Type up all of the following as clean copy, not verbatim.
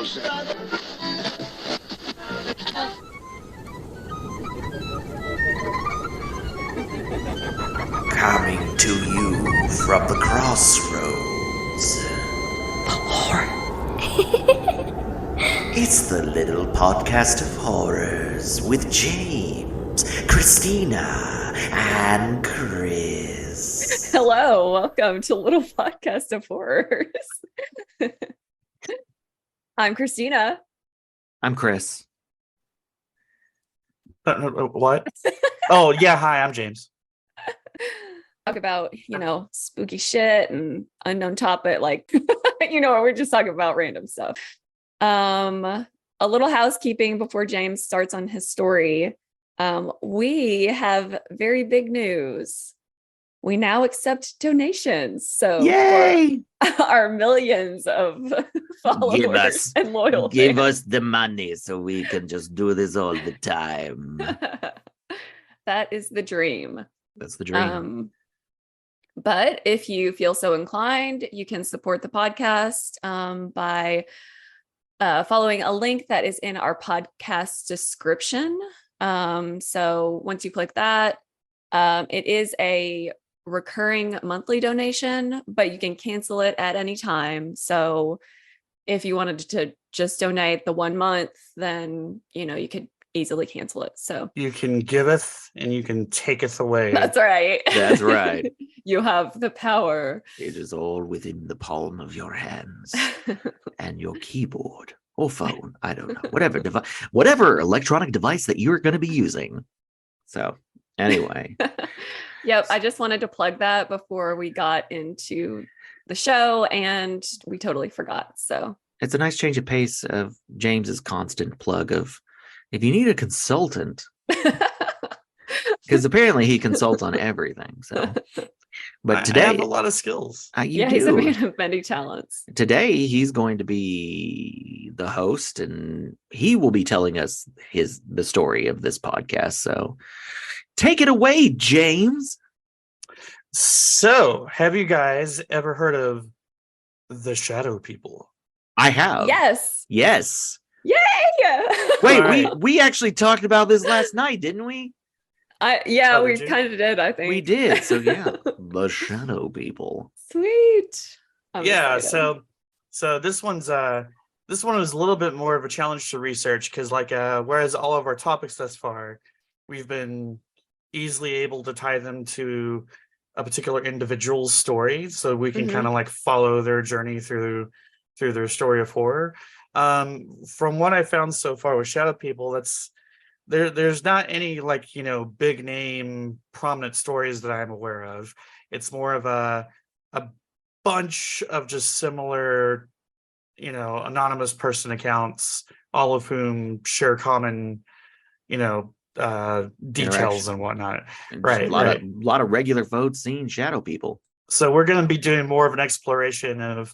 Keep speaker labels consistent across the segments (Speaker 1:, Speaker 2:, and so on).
Speaker 1: Coming to you from the crossroads. It's the little podcast of horrors with James, Christina, and Chris.
Speaker 2: Hello, welcome to Little Podcast of Horrors. I'm Christina.
Speaker 3: I'm Chris.
Speaker 4: What? Oh, yeah. Hi, I'm James.
Speaker 2: Talk about, spooky shit and unknown topic, like, we're just talking about random stuff. A little housekeeping before James starts on his story. We have very big news. We now accept donations. So
Speaker 3: Yay!
Speaker 2: for our millions of followers and loyal
Speaker 3: Give
Speaker 2: fans.
Speaker 3: us the money so we can just do this all the time.
Speaker 2: That is the dream.
Speaker 3: That's the dream.
Speaker 2: But if you feel so inclined, you can support the podcast by following a link that is in our podcast description. So once you click that, it is a recurring monthly donation, but you can cancel it at any time. So if you wanted to just donate the 1 month, then, you could easily cancel it. So
Speaker 4: You can giveth and you can taketh away.
Speaker 2: that's right.
Speaker 3: That's right.
Speaker 2: You have the power.
Speaker 3: It is all within the palm of your hands and your keyboard or phone. I don't know. Whatever electronic device that you're going to be using. So anyway.
Speaker 2: Yep. I just wanted to plug that before we got into the show and we totally forgot. So
Speaker 3: It's a nice change of pace of James's constant plug of if you need a consultant, because apparently he consults on everything. So, but today
Speaker 4: I have a lot of skills.
Speaker 2: he's a man of many talents.
Speaker 3: Today he's going to be the host, and he will be telling us the story of this podcast. So, take it away, James.
Speaker 4: So, have you guys ever heard of the shadow people?
Speaker 3: I have.
Speaker 2: Yes.
Speaker 3: Yes.
Speaker 2: Yay.
Speaker 3: Wait,
Speaker 4: All right.
Speaker 3: we actually talked about this last night, didn't we?
Speaker 4: Oh,
Speaker 2: we
Speaker 4: did you?
Speaker 2: kind of did, I think.
Speaker 3: We did. So yeah, the shadow people.
Speaker 2: Sweet. I'm
Speaker 4: Yeah.
Speaker 2: excited.
Speaker 4: So this one was a little bit more of a challenge to research because, whereas all of our topics thus far, we've been easily able to tie them to a particular individual's story, so we can kind of follow their journey through their story of horror. From what I found so far with shadow people, there's not any big name prominent stories that I'm aware of. It's more of a bunch of just similar anonymous person accounts, all of whom share common details and whatnot.
Speaker 3: And
Speaker 4: Right,
Speaker 3: a lot of regular folks seeing shadow people.
Speaker 4: So we're going to be doing more of an exploration of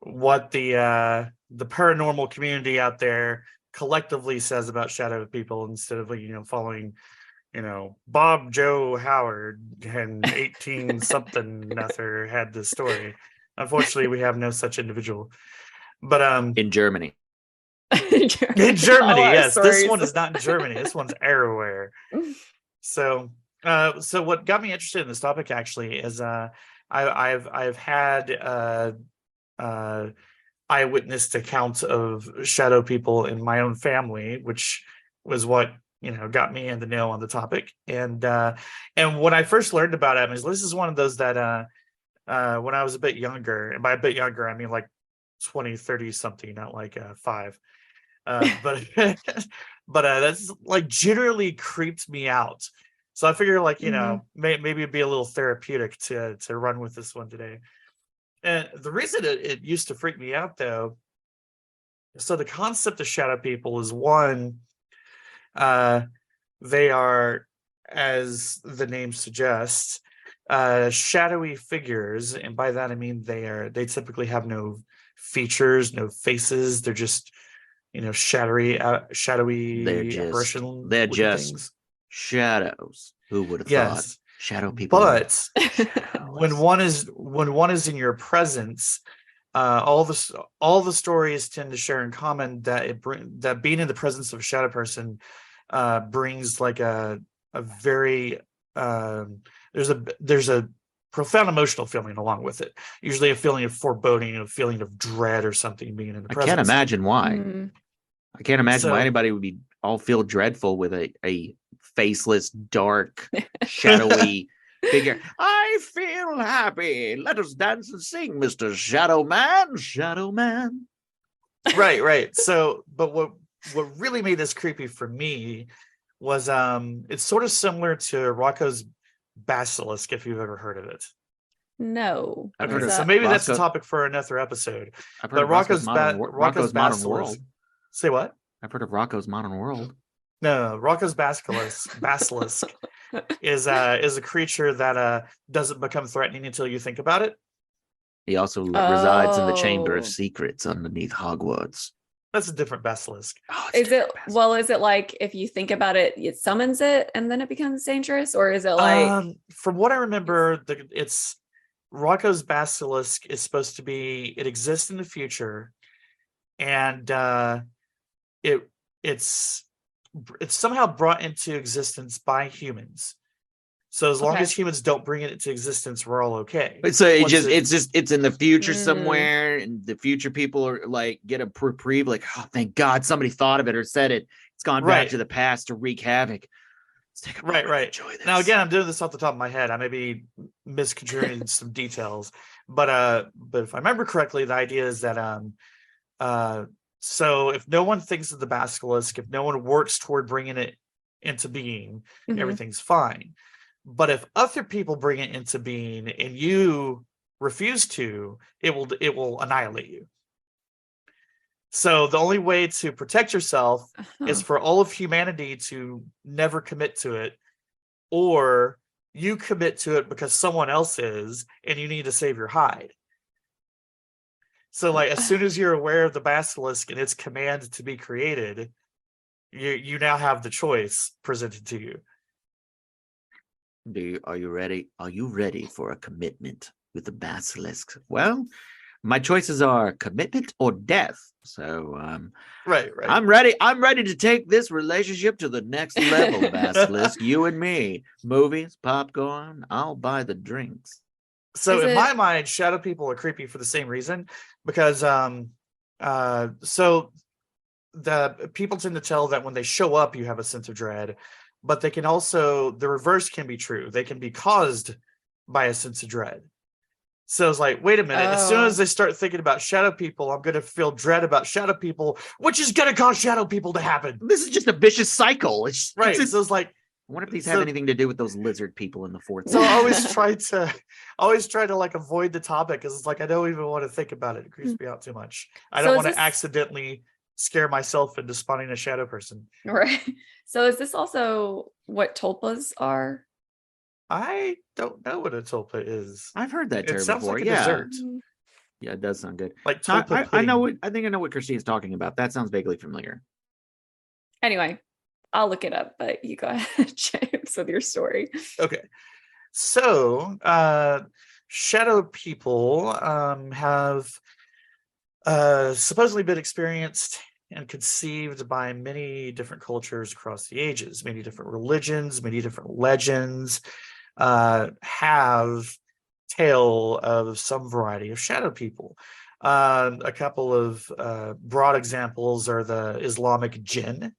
Speaker 4: what the paranormal community out there collectively says about shadow people, instead of following Bob Joe Howard and 18 something nother had this story. Unfortunately, we have no such individual. But
Speaker 3: In Germany.
Speaker 4: in Germany,
Speaker 2: All our
Speaker 4: yes, this
Speaker 2: stories.
Speaker 4: one is not in Germany. This one's everywhere. So what got me interested in this topic actually is I've had eyewitness accounts of shadow people in my own family, which was what got me in the know on the topic. And when I first learned about it, this is one of those that when I was a bit younger, and by a bit younger I mean 20, 30 something, not 5. But that's generally creeped me out. So I figure maybe it'd be a little therapeutic to run with this one today. And the reason it used to freak me out, though, so the concept of shadow people is one, they are, as the name suggests, shadowy figures, and by that I mean they typically have no features, no faces. They're just shadowy apparition.
Speaker 3: They're
Speaker 4: looking
Speaker 3: just
Speaker 4: things.
Speaker 3: shadows. Who would have thought?
Speaker 4: Yes,
Speaker 3: Shadow people.
Speaker 4: but when one is in your presence, all the stories tend to share in common that that being in the presence of a shadow person brings like a very there's a profound emotional feeling along with it. Usually a feeling of foreboding, a feeling of dread or something being in the
Speaker 3: I
Speaker 4: presence.
Speaker 3: can't imagine why.
Speaker 2: Mm.
Speaker 3: I can't imagine why
Speaker 4: So-
Speaker 3: anybody would be all feel dreadful with a faceless, dark, shadowy figure. I feel happy. Let us dance and sing, Mr. Shadow Man. Shadow Man.
Speaker 4: right. So, but what really made this creepy for me was it's sort of similar to Rocco's basilisk, if you've ever heard of it.
Speaker 2: No.
Speaker 3: I've
Speaker 2: What
Speaker 3: heard
Speaker 2: is
Speaker 3: of
Speaker 4: So
Speaker 2: that?
Speaker 4: maybe that's a
Speaker 3: Roscoe-
Speaker 4: topic for another episode.
Speaker 3: I've heard
Speaker 4: But
Speaker 3: of Rocco's Modern
Speaker 4: Rocco's
Speaker 3: Modern World.
Speaker 4: basilisk. Say what?
Speaker 3: I've heard of Rocco's Modern World.
Speaker 4: No, Rocco's basilisk is a creature that doesn't become threatening until you think about it.
Speaker 3: He also resides in the Chamber of
Speaker 2: Oh.
Speaker 3: Secrets underneath Hogwarts.
Speaker 4: That's a different basilisk.
Speaker 3: Oh, it's
Speaker 2: Is it
Speaker 3: different basilisk.
Speaker 2: well, is it like if you think about it, it summons it and then it becomes dangerous? Or is it like
Speaker 4: From what I remember, it's Rocco's basilisk is supposed to be, it exists in the future, and it's somehow brought into existence by humans. So as long
Speaker 2: Okay.
Speaker 4: as humans don't bring it into existence, we're all okay.
Speaker 3: But so
Speaker 4: Once
Speaker 3: it's in the future
Speaker 2: Mm.
Speaker 3: somewhere, and the future people are like get a reprieve, like, oh, thank God somebody thought of it or said it. It's gone back
Speaker 4: Right.
Speaker 3: to the past to wreak havoc. Let's take a moment and
Speaker 4: Right.
Speaker 3: enjoy this.
Speaker 4: Now again, I'm doing this off the top of my head. I may be misconstruing some details, but if I remember correctly, the idea is that so if no one thinks of the basilisk, if no one works toward bringing it into being,
Speaker 2: Mhm.
Speaker 4: everything's fine. But if other people bring it into being and you refuse to, it will annihilate you. So the only way to protect yourself is
Speaker 2: Huh.
Speaker 4: for all of humanity to never commit to it, or you commit to it because someone else is and you need to save your hide. So like as soon as you're aware of the basilisk and its command to be created, you now have the choice presented to you.
Speaker 3: Are you ready? Are you ready for a commitment with the basilisk? Well, my choices are commitment or death. So
Speaker 4: Right.
Speaker 3: I'm ready. I'm ready to take this relationship to the next level, basilisk. You and me. Movies, popcorn. I'll buy the drinks.
Speaker 4: So
Speaker 2: Is
Speaker 4: in my
Speaker 2: it-
Speaker 4: mind, shadow people are creepy for the same reason, because so the people tend to tell that when they show up, you have a sense of dread, but they can also, the reverse can be true. They can be caused by a sense of dread. So it's like, wait a minute, as soon
Speaker 2: Oh.
Speaker 4: as I start thinking about shadow people, I'm going to feel dread about shadow people, which is going to cause shadow people to happen.
Speaker 3: This is just a vicious cycle. It's
Speaker 4: Right.
Speaker 3: it's-
Speaker 4: So it's like,
Speaker 3: I wonder if these
Speaker 4: so-
Speaker 3: have anything to do with those lizard people in the fourth.
Speaker 4: so I
Speaker 3: Season.
Speaker 4: always try to like avoid the topic, because it's like I don't even want to think about it. It creeps me out too much. I
Speaker 2: So
Speaker 4: don't
Speaker 2: is
Speaker 4: want to
Speaker 2: this-
Speaker 4: accidentally scare myself into spawning a shadow person.
Speaker 2: Right. So is this also what tulpas are?
Speaker 4: I don't know what a tulpa is.
Speaker 3: I've heard that
Speaker 4: It
Speaker 3: term
Speaker 4: sounds
Speaker 3: before.
Speaker 4: like a
Speaker 3: yeah,
Speaker 4: dessert.
Speaker 3: yeah, it does sound good.
Speaker 4: Like
Speaker 3: No,
Speaker 4: tulpa
Speaker 3: I know
Speaker 4: pudding.
Speaker 3: what I think I know what Christine's talking about. That sounds vaguely familiar.
Speaker 2: Anyway, I'll look it up, but you go ahead, James, with your story.
Speaker 4: Okay. So, shadow people have supposedly been experienced and conceived by many different cultures across the ages. Many different religions, many different legends have tale of some variety of shadow people. A couple of broad examples are the Islamic jinn,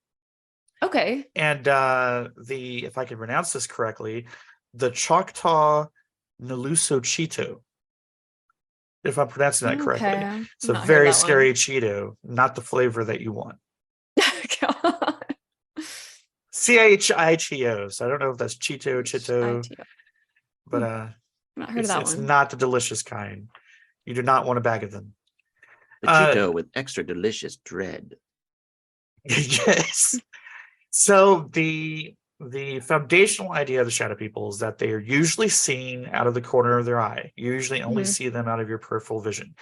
Speaker 2: Okay.
Speaker 4: and the, if I can pronounce this correctly, the Choctaw Naluso Cheeto. If I'm pronouncing that correctly.
Speaker 2: Okay.
Speaker 4: It's a
Speaker 2: Not heard
Speaker 4: very
Speaker 2: that
Speaker 4: scary Cheeto, not the flavor that you want.
Speaker 2: one. God.
Speaker 4: Chito. So I don't know if that's Cheeto, Chito, but
Speaker 2: Not heard of
Speaker 4: it's
Speaker 2: that one.
Speaker 4: not the delicious kind. You do not want a bag of them.
Speaker 3: The Cheeto with extra delicious dread.
Speaker 4: Yes. So the foundational idea of the shadow people is that they are usually seen out of the corner of their eye. You usually only
Speaker 2: Mhm.
Speaker 4: see them out of your peripheral vision.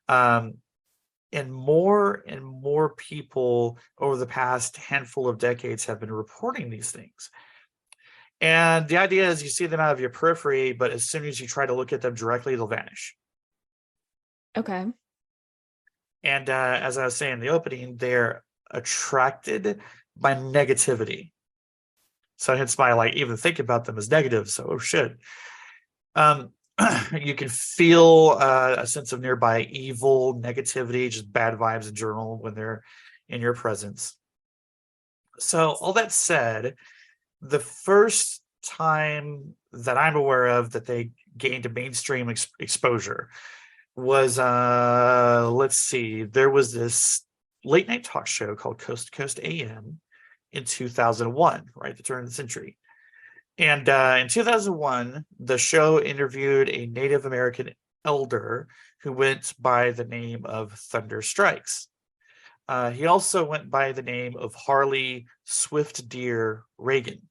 Speaker 4: And more people over the past handful of decades have been reporting these things. And the idea is you see them out of your periphery, but as soon as you try to look at them directly, they'll vanish.
Speaker 2: Okay.
Speaker 4: And as I was saying in the opening, they're attracted by negativity. So hence my like even think about them as negative. So oh shit. You can feel a sense of nearby evil, negativity, just bad vibes in general when they're in your presence. So all that said, the first time that I'm aware of that they gained a mainstream exposure was let's see, there was this late night talk show called Coast to Coast AM in 2001, right at the turn of the century. And in 2001, the show interviewed a Native American elder who went by the name of Thunder Strikes. He also went by the name of Harley Swift Deer Reagan.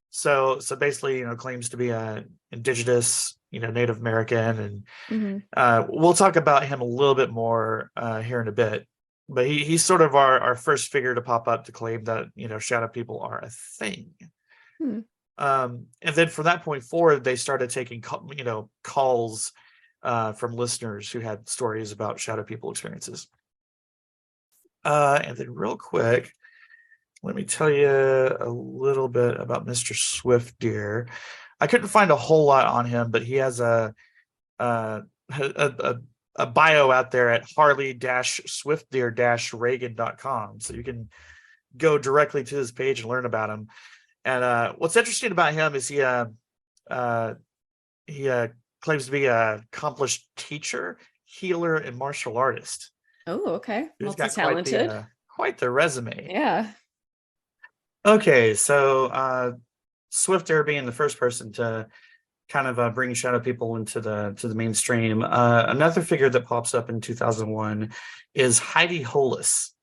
Speaker 4: So basically, claims to be a indigenous, Native American, and we'll talk about him a little bit more here in a bit. But he's sort of our first figure to pop up to claim that shadow people are a thing. And then from that point forward, they started taking calls from listeners who had stories about shadow people experiences. And then real quick, let me tell you a little bit about Mr. Swift Deer. I couldn't find a whole lot on him, but he has a bio out there at harley-swiftdeer-reagan.com. So you can go directly to his page and learn about him. And what's interesting about him is he claims to be an accomplished teacher, healer, and martial artist.
Speaker 2: Oh, okay.
Speaker 4: He's
Speaker 2: Multi-talented.
Speaker 4: Quite the resume.
Speaker 2: Yeah.
Speaker 4: Okay, so Swift Deer being the first person to kind of bring shadow people into the mainstream. Another figure that pops up in 2001 is Heidi Hollis.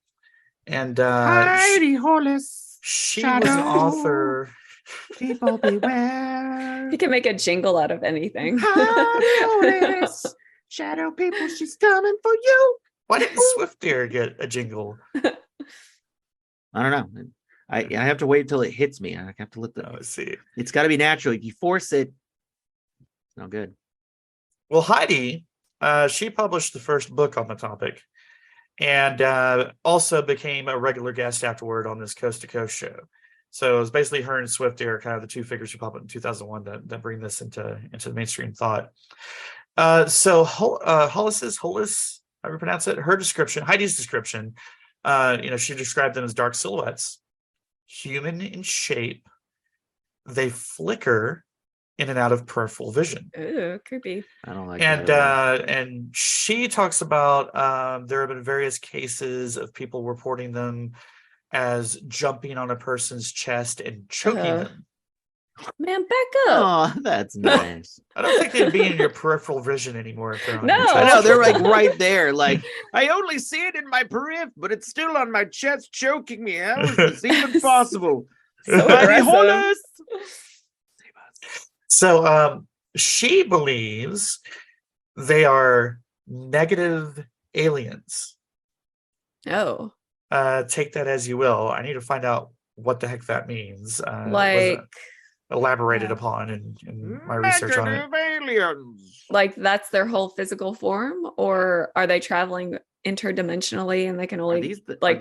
Speaker 4: And
Speaker 3: Heidi Hollis.
Speaker 4: She was an author.
Speaker 3: People beware.
Speaker 2: You can make a jingle out of anything.
Speaker 3: Hollis. Shadow people, she's coming for you.
Speaker 4: Why didn't Swift Deer get a jingle?
Speaker 3: I don't know. I have to wait till it hits me. I have to let the.
Speaker 4: Oh, I see.
Speaker 3: It's got to be natural. If you force it, it's not good.
Speaker 4: Well, Heidi, she published the first book on the topic, and also became a regular guest afterward on this Coast to Coast show. So it was basically her and Swift Deer, kind of the two figures who popped up in 2001 that bring this into the mainstream thought. So Hollis, how do you pronounce it? Her description, Heidi's description, she described them as dark silhouettes, human in shape. They flicker in and out of peripheral vision.
Speaker 2: Ooh, creepy.
Speaker 3: I don't like
Speaker 4: And
Speaker 3: that.
Speaker 4: and she talks about there have been various cases of people reporting them as jumping on a person's chest and choking them.
Speaker 2: Man, back up.
Speaker 3: Oh, that's nice.
Speaker 4: I don't think they'd be in your peripheral vision anymore if they're on
Speaker 2: No.
Speaker 4: your chest.
Speaker 3: I know, they're like right there. Like, I only see it in my periphery, but it's still on my chest choking me. How is this even possible?
Speaker 2: So
Speaker 3: Heidi
Speaker 2: aggressive.
Speaker 3: Hollis!
Speaker 4: So she believes they are negative aliens.
Speaker 2: Oh,
Speaker 4: Take that as you will. I need to find out what the heck that means.
Speaker 2: like
Speaker 4: elaborated upon in my research on it.
Speaker 3: Aliens.
Speaker 2: like that's their whole physical form, or are they traveling interdimensionally and they can only do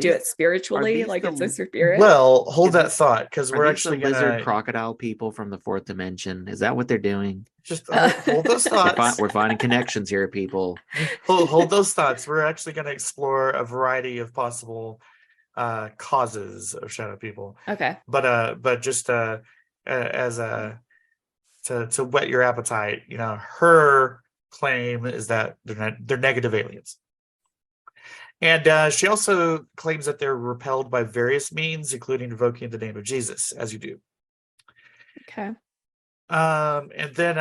Speaker 2: it spiritually,
Speaker 3: these
Speaker 2: like it's
Speaker 3: the-
Speaker 2: a spirit?
Speaker 4: Well, hold
Speaker 3: Is
Speaker 4: that
Speaker 3: this-
Speaker 4: thought, because we're
Speaker 3: Are these
Speaker 4: actually
Speaker 3: the lizard
Speaker 4: gonna
Speaker 3: crocodile people from the fourth dimension. Is that what they're doing?
Speaker 4: just hold those thoughts.
Speaker 3: We're finding connections here, people.
Speaker 4: Hold those thoughts. We're actually going to explore a variety of possible causes of shadow people.
Speaker 2: Okay.
Speaker 4: But just as a to whet your appetite, her claim is that they're negative aliens. And she also claims that they're repelled by various means, including invoking the name of Jesus, as you do.
Speaker 2: Okay.
Speaker 4: And then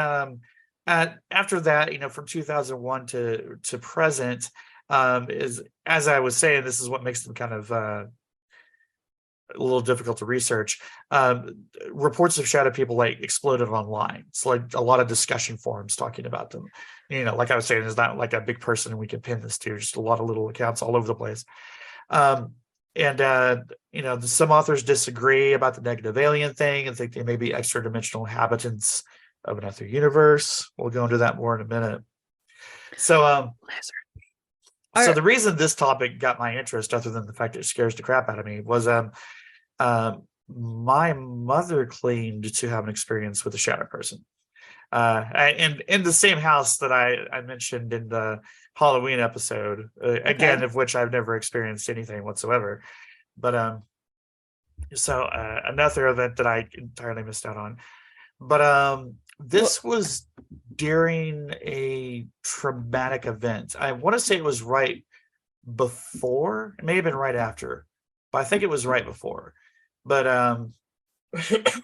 Speaker 4: after that, from 2001 to present, is, as I was saying, this is what makes them kind of a little difficult to research. Reports of shadow people exploded online. It's like a lot of discussion forums talking about them. Like I was saying, there's not like a big person we can pin this to, just a lot of little accounts all over the place. Some authors disagree about the negative alien thing and think they may be extra dimensional inhabitants of another universe. We'll go into that more in a minute. So So the reason this topic got my interest, other than the fact it scares the crap out of me, was my mother claimed to have an experience with a shadow person. In the same house that I mentioned in the Halloween episode, again, of which I've never experienced anything whatsoever. But so another event that I entirely missed out on. But this was during a traumatic event. I want to say it was right before, it may have been right after, but I think it was right before. But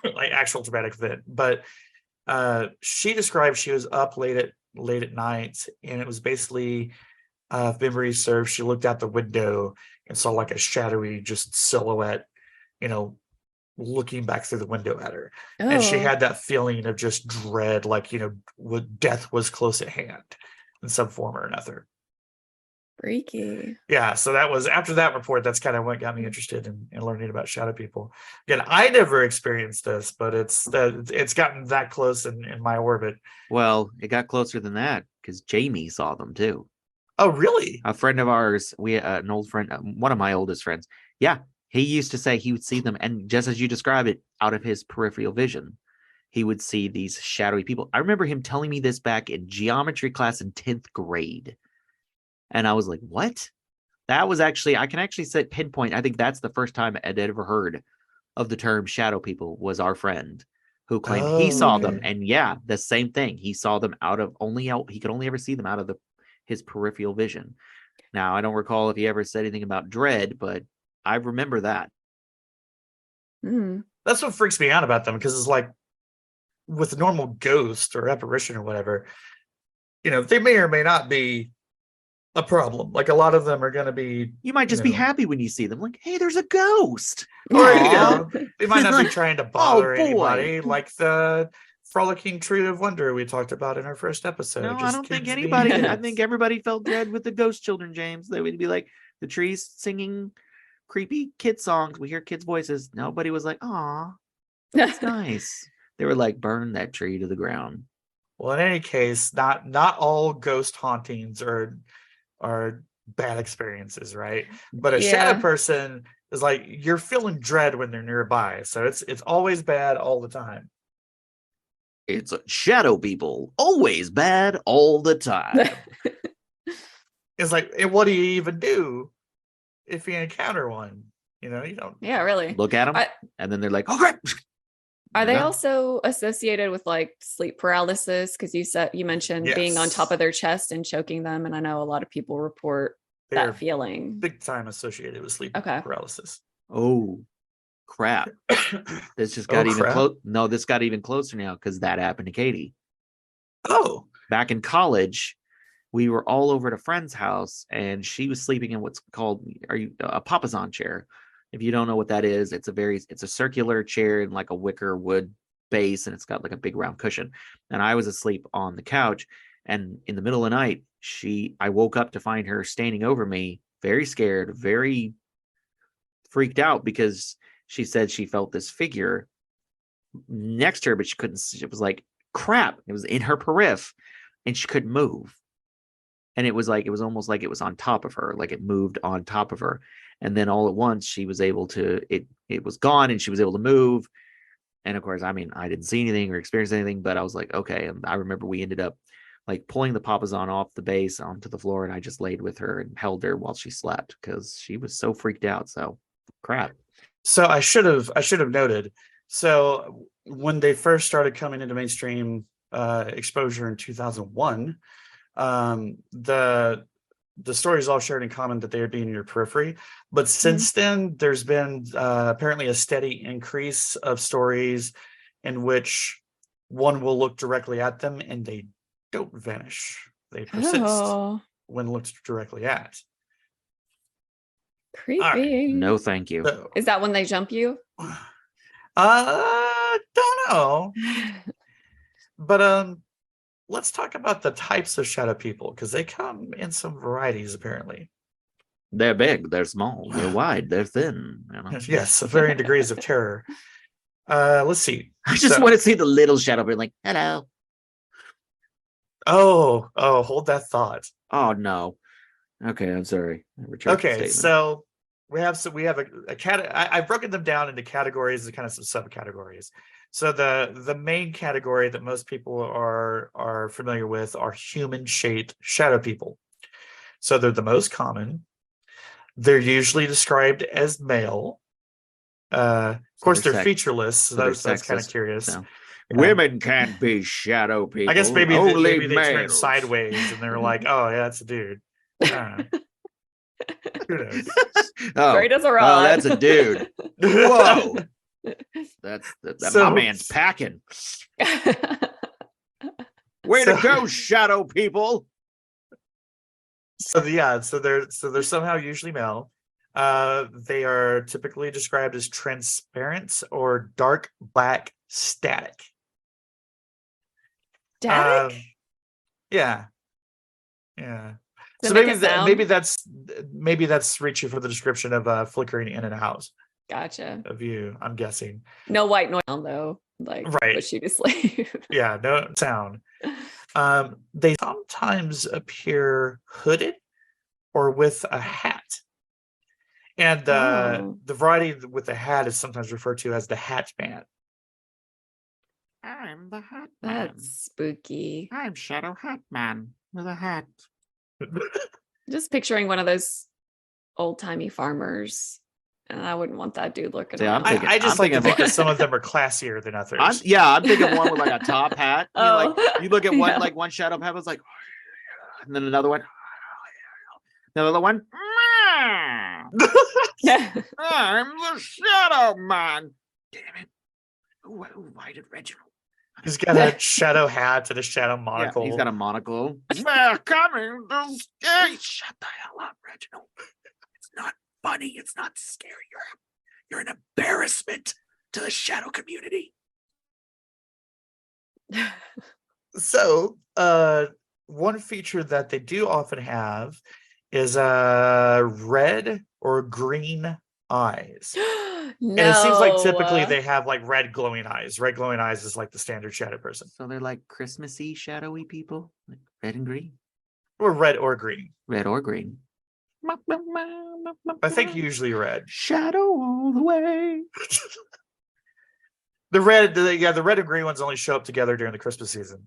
Speaker 4: like actual traumatic event. But she described she was up late at night, and it was basically, if memory serves, she looked out the window and saw like a shadowy just silhouette, looking back through the window at her. And she had that feeling of just dread, like, death was close at hand in some form or another.
Speaker 2: Freaky.
Speaker 4: Yeah, so that was after that report. That's kind of what got me interested in learning about shadow people. Again, I never experienced this, but it's gotten that close in my orbit.
Speaker 3: Well, it got closer than that because Jamie saw them too.
Speaker 4: Oh, really?
Speaker 3: A friend of ours, an old friend, one of my oldest friends. Yeah, he used to say he would see them, and just as you describe it, out of his peripheral vision, he would see these shadowy people. I remember him telling me this back in geometry class in 10th grade. And I was like, what? That was actually, I can actually say pinpoint. I think that's the first time I'd ever heard of the term shadow people, was our friend who claimed he saw them. And yeah, the same thing. He saw them he could only ever see them out of his peripheral vision. Now, I don't recall if he ever said anything about dread, but I remember that.
Speaker 4: That's what freaks me out about them, because it's like with a normal ghost or apparition or whatever, they may or may not be a problem. Like a lot of them are going to be.
Speaker 3: You might just be happy when you see them, like, hey, there's a ghost.
Speaker 4: Or they might not be trying to bother anybody, like the frolicking tree of wonder we talked about in our first episode.
Speaker 3: No, I don't think anybody. I think everybody felt dread with the ghost children, James. They would be like the trees singing creepy kid songs. We hear kids' voices. Nobody was like, "Aw, that's nice." They were like, "Burn that tree to the ground."
Speaker 4: Well, in any case, not all ghost hauntings are bad experiences, right? But a shadow person is like, you're feeling dread when they're nearby, so it's always bad all the time.
Speaker 3: It's shadow people, always bad all the time.
Speaker 4: It's like, and what do you even do if you encounter one? You don't.
Speaker 2: Yeah, really.
Speaker 3: Look at them, and then they're like, "Oh crap!"
Speaker 2: Are they also associated with like sleep paralysis? Because you mentioned being on top of their chest and choking them, and I know a lot of people report that feeling.
Speaker 4: Big time associated with sleep paralysis.
Speaker 3: Oh crap! This just got even close. No, this got even closer now, because that happened to Katie.
Speaker 4: Oh,
Speaker 3: back in college, we were all over at a friend's house, and she was sleeping in what's called a papasan chair. If you don't know what that is, it's a circular chair in like a wicker wood base, and it's got like a big round cushion. And I was asleep on the couch, and in the middle of the night, I woke up to find her standing over me, very scared, very freaked out, because she said she felt this figure next to her, but she couldn't. It was like, crap. It was in her periphery, and she couldn't move. And it was almost like it was on top of her, like it moved on top of her. And then all at once she was able to, it was gone, and she was able to move. And of course, I mean, I didn't see anything or experience anything, but I was like, okay. And I remember we ended up like pulling the papasan off the base onto the floor, and I just laid with her and held her while she slept, because she was so freaked out. So crap. So
Speaker 4: I should have noted. So when they first started coming into mainstream exposure in 2001, the stories all shared in common that they would be in your periphery. But since then, there's been apparently a steady increase of stories in which one will look directly at them and they don't vanish. They persist when looked directly at.
Speaker 2: Creepy.
Speaker 3: Right. No, thank you.
Speaker 4: So,
Speaker 2: is that when they jump you?
Speaker 4: Don't know. But let's talk about the types of shadow people, because they come in some varieties, apparently.
Speaker 3: They're big, they're small, they're wide, they're thin.
Speaker 4: Yes, varying degrees of terror. Let's see.
Speaker 3: I just want to see the little shadow being like, hello.
Speaker 4: Oh, hold that thought.
Speaker 3: Oh no. Okay, I'm sorry. I retract the
Speaker 4: Okay,
Speaker 3: statement.
Speaker 4: so we have a cat. I've broken them down into categories and kind of some subcategories. So the main category that most people are familiar with are human-shaped shadow people. So they're the most common. They're usually described as male. Of course, they're featureless, so that's kind of curious.
Speaker 3: So. Women can't be shadow people.
Speaker 4: I guess maybe
Speaker 3: only
Speaker 4: maybe they turn
Speaker 3: males.
Speaker 4: sideways and they're like, oh yeah, that's a dude. Who knows?
Speaker 2: Straight as a
Speaker 3: Oh,
Speaker 2: rod.
Speaker 3: that's a dude. Whoa. That's
Speaker 4: So-
Speaker 3: my man's packing. Way to go, shadow people.
Speaker 4: So they're somehow usually male. They are typically described as transparent or dark black static.
Speaker 2: Static?
Speaker 4: Yeah.
Speaker 2: Does
Speaker 4: So
Speaker 2: it make a sound?
Speaker 4: maybe that's reaching for the description of flickering in and out
Speaker 2: Gotcha.
Speaker 4: of you, I'm guessing.
Speaker 2: No white noise though. Like
Speaker 4: Right.
Speaker 2: push you to sleep.
Speaker 4: Yeah, no sound. They sometimes appear hooded or with a hat. And
Speaker 2: Oh.
Speaker 4: the variety with the hat is sometimes referred to as the hat man.
Speaker 3: I'm the hat man.
Speaker 2: That's spooky.
Speaker 3: I'm Shadow Hat Man with a hat.
Speaker 2: Just picturing one of those old timey farmers. And I wouldn't want that dude looking
Speaker 3: See, I'm
Speaker 2: around.
Speaker 3: thinking-
Speaker 4: I just like to
Speaker 3: thinking
Speaker 4: think that some of them are classier than others.
Speaker 3: I'm thinking one with like a top hat. You know, like
Speaker 2: Oh,
Speaker 3: you look at one
Speaker 2: yeah.
Speaker 3: like one shadow hat was like, and then another one, another one.
Speaker 2: Yeah.
Speaker 3: I'm the Shadow Man. Damn it! Why did Reginald?
Speaker 4: He's got a shadow hat and a shadow monocle.
Speaker 3: Yeah, he's got a monocle. They're coming to scare. Shut the hell up, Reginald. It's not funny. It's not scary. You're an embarrassment to the shadow community.
Speaker 4: So, one feature that they do often have is red or green eyes.
Speaker 2: No.
Speaker 4: And it seems like typically they have like red glowing eyes. Red glowing eyes is like the standard shadow person.
Speaker 3: So they're like Christmassy, shadowy people, like red and green,
Speaker 4: Or red or green.
Speaker 3: red or green.
Speaker 4: I think usually red.
Speaker 3: Shadow all the way.
Speaker 4: The red and green ones only show up together during the Christmas season.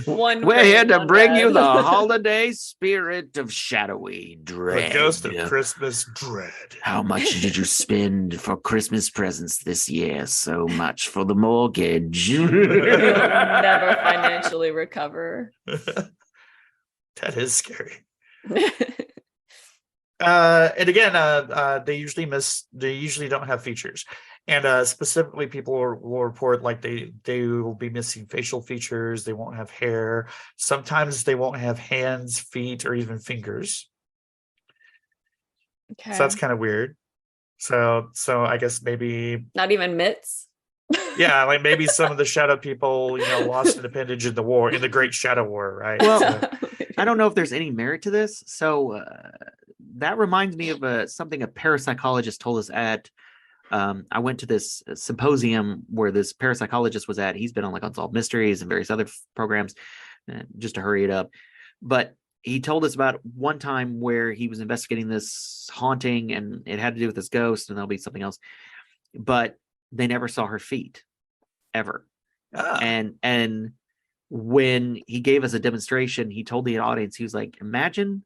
Speaker 2: One
Speaker 3: We're
Speaker 2: green,
Speaker 3: here to
Speaker 2: one
Speaker 3: bring you
Speaker 2: red.
Speaker 3: the holiday spirit of shadowy dread.
Speaker 4: The ghost of Christmas dread.
Speaker 3: How much did you spend for Christmas presents this year? So much for the mortgage.
Speaker 2: You'll never financially recover.
Speaker 4: That is scary. And again, they usually don't have features. And specifically, people will report like they will be missing facial features. They won't have hair. Sometimes they won't have hands, feet, or even fingers.
Speaker 2: Okay.
Speaker 4: So that's kind of weird. So I guess maybe
Speaker 2: Not even mitts.
Speaker 4: yeah, like maybe some of the shadow people, lost an appendage in the Great Shadow War, right?
Speaker 3: Well,
Speaker 4: So-
Speaker 3: I don't know if there's any merit to this. So that reminds me of something a parapsychologist told us at. I went to this symposium where this parapsychologist was at. He's been on like Unsolved Mysteries and various other programs, just to hurry it up. But he told us about one time where he was investigating this haunting, and it had to do with this ghost, and there'll be something else. But they never saw her feet, ever.
Speaker 4: Ah.
Speaker 3: And when he gave us a demonstration, he told the audience, he was like, imagine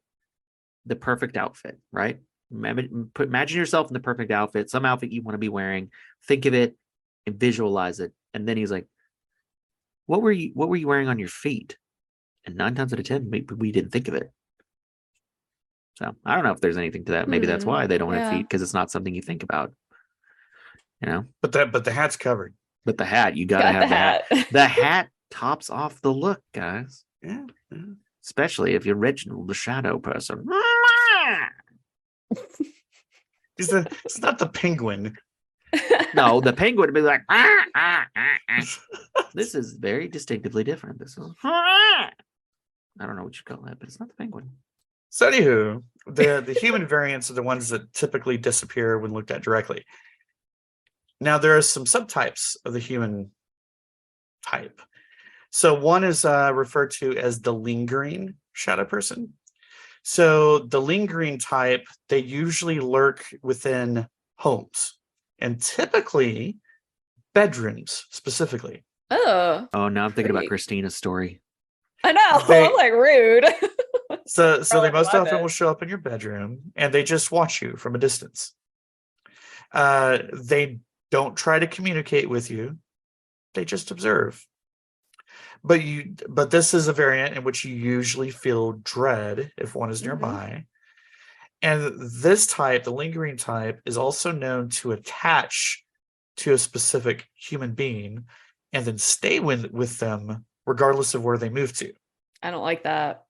Speaker 3: the perfect outfit, right? Imagine yourself in the perfect outfit, some outfit you want to be wearing. Think of it and visualize it. And then he's like, what were you wearing on your feet? And 9 times out of 10, maybe we didn't think of it. So I don't know if there's anything to that. Maybe that's why they don't have feet, because it's not something you think about.
Speaker 4: But the hat's covered.
Speaker 3: But the hat, you gotta have the hat. The hat tops off the look, guys.
Speaker 4: Yeah.
Speaker 3: Especially if you're Reginald, the shadow person.
Speaker 4: It's not the penguin.
Speaker 3: No, the penguin would be like, this is very distinctively different. This is, I don't know what you call that, but it's not the penguin.
Speaker 4: So anywho, the human variants are the ones that typically disappear when looked at directly. Now there are some subtypes of the human type. So one is referred to as the lingering shadow person. So the lingering type, they usually lurk within homes and typically bedrooms specifically.
Speaker 2: Oh,
Speaker 3: Oh, now I'm thinking about
Speaker 2: creep.
Speaker 3: Christina's story.
Speaker 2: I know.
Speaker 4: They-
Speaker 2: I'm like rude.
Speaker 4: So they
Speaker 2: Probably
Speaker 4: most
Speaker 2: my
Speaker 4: often
Speaker 2: bed.
Speaker 4: will show up in your bedroom and they just watch you from a distance. They don't try to communicate with you. They just observe. But this is a variant in which you usually feel dread if one is
Speaker 2: Mhm.
Speaker 4: nearby. And this type, the lingering type, is also known to attach to a specific human being and then stay with them regardless of where they move to.
Speaker 2: I don't like that.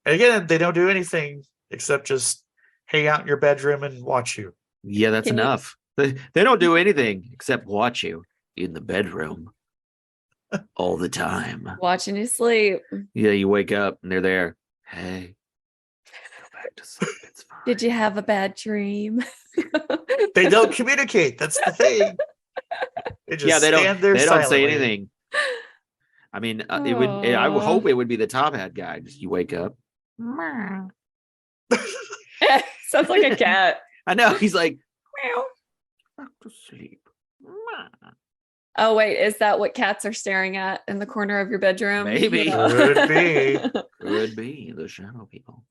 Speaker 4: And again, they don't do anything except just hang out in your bedroom and watch you.
Speaker 3: Yeah, that's
Speaker 2: Can you-
Speaker 3: enough. They don't do anything except watch you in the bedroom all the time.
Speaker 2: Watching you sleep.
Speaker 3: Yeah, you wake up and they're there. Hey, go back to sleep. It's fine.
Speaker 2: Did you have a bad dream?
Speaker 4: They don't communicate. That's the thing. They just
Speaker 3: Yeah, they
Speaker 4: stand there
Speaker 3: don't say
Speaker 4: silently.
Speaker 3: anything. I mean, it would. I would
Speaker 2: Aw.
Speaker 3: hope it would be the top hat guy. Just you wake up.
Speaker 2: Sounds like a cat.
Speaker 3: I know. He's like, meow, back to sleep.
Speaker 2: Oh, wait. Is that what cats are staring at in the corner of your bedroom?
Speaker 3: Maybe.
Speaker 4: Could be.
Speaker 3: Could be the shadow people.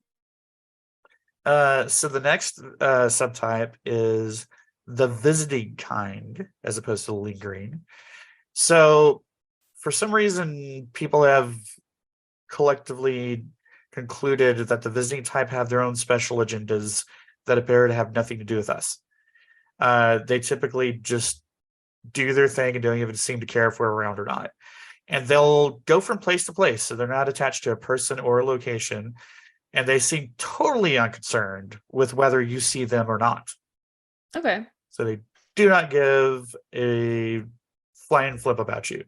Speaker 4: So the next subtype is the visiting kind, as opposed to the lingering. So, for some reason, people have collectively concluded that the visiting type have their own special agendas that appear to have nothing to do with us. They typically just do their thing and don't even seem to care if we're around or not. And they'll go from place to place, so they're not attached to a person or a location. And they seem totally unconcerned with whether you see them or not.
Speaker 2: Okay.
Speaker 4: So they do not give a flying flip about you.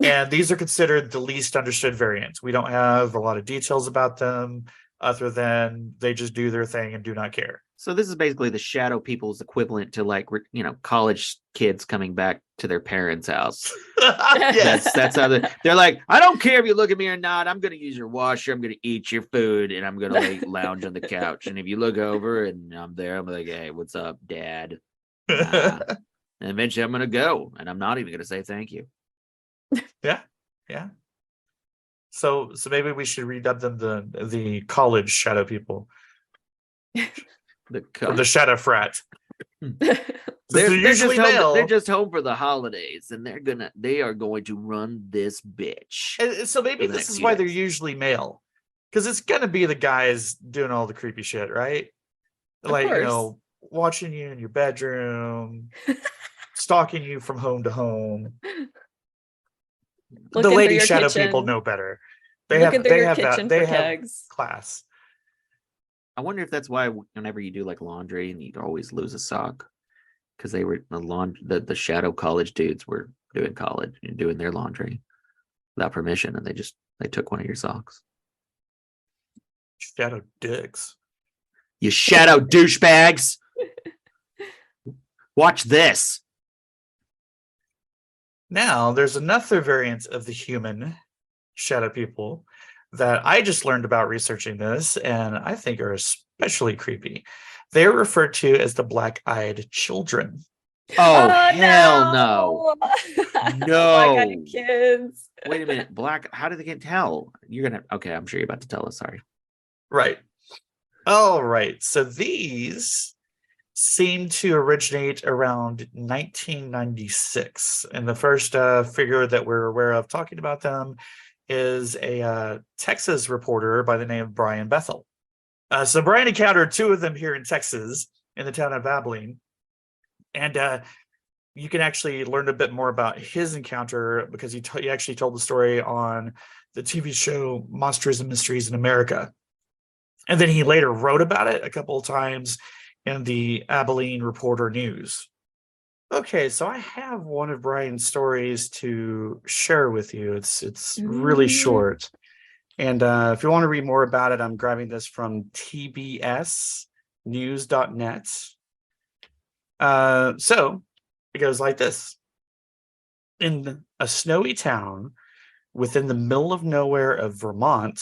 Speaker 4: And these are considered the least understood variants. We don't have a lot of details about them other than they just do their thing and do not care.
Speaker 3: So this is basically the shadow people's equivalent to like college kids coming back to their parents' house.
Speaker 4: Yes.
Speaker 3: That's how they're like, I don't care if you look at me or not. I'm gonna use your washer. I'm gonna eat your food, and I'm gonna lounge on the couch. And if you look over and I'm there, I'm like, hey, what's up, Dad? And eventually I'm gonna go, and I'm not even gonna say thank you.
Speaker 4: Yeah. So maybe we should redub them the college shadow people. Or the shadow frat. They're usually
Speaker 3: just home,
Speaker 4: male.
Speaker 3: they're just home for the holidays, and they are going to run this bitch.
Speaker 4: And so maybe
Speaker 3: for the
Speaker 4: this
Speaker 3: next
Speaker 4: is
Speaker 3: few
Speaker 4: why they're
Speaker 3: days.
Speaker 4: usually male, because it's gonna be the guys doing all the creepy shit, right?
Speaker 2: Of
Speaker 4: Like,
Speaker 2: course.
Speaker 4: watching you in your bedroom, stalking you from home to home.
Speaker 2: Looking
Speaker 4: The
Speaker 2: through
Speaker 4: lady
Speaker 2: your
Speaker 4: shadow
Speaker 2: kitchen.
Speaker 4: people know better. They
Speaker 2: Looking
Speaker 4: have
Speaker 2: through
Speaker 4: they
Speaker 2: your
Speaker 4: have
Speaker 2: kitchen
Speaker 4: that they
Speaker 2: for
Speaker 4: have
Speaker 2: kegs.
Speaker 4: class.
Speaker 3: I wonder if that's why whenever you do like laundry and you always lose a sock, because they were the shadow college dudes were doing their laundry without permission, and they took one of your socks.
Speaker 4: Shadow dicks.
Speaker 3: You shadow douchebags! Watch this.
Speaker 4: Now, there's another variant of the human shadow people that I just learned about researching this, and I think are especially creepy. They're referred to as the black-eyed children.
Speaker 3: Oh, hell no.
Speaker 2: Black-eyed kids.
Speaker 3: Wait a minute. How did they get tell? Okay, I'm sure you're about to tell us. Sorry.
Speaker 4: Right. All right. So these seem to originate around 1996. And the first figure that we're aware of talking about them is a Texas reporter by the name of Brian Bethel. So Brian encountered two of them here in Texas in the town of Abilene. And you can actually learn a bit more about his encounter because he actually told the story on the TV show Monsters and Mysteries in America. And then he later wrote about it a couple of times in the Abilene Reporter News. Okay, so I have one of Brian's stories to share with you. It's really short. And if you want to read more about it, I'm grabbing this from tbsnews.net. So it goes like this. In a snowy town within the middle of nowhere of Vermont,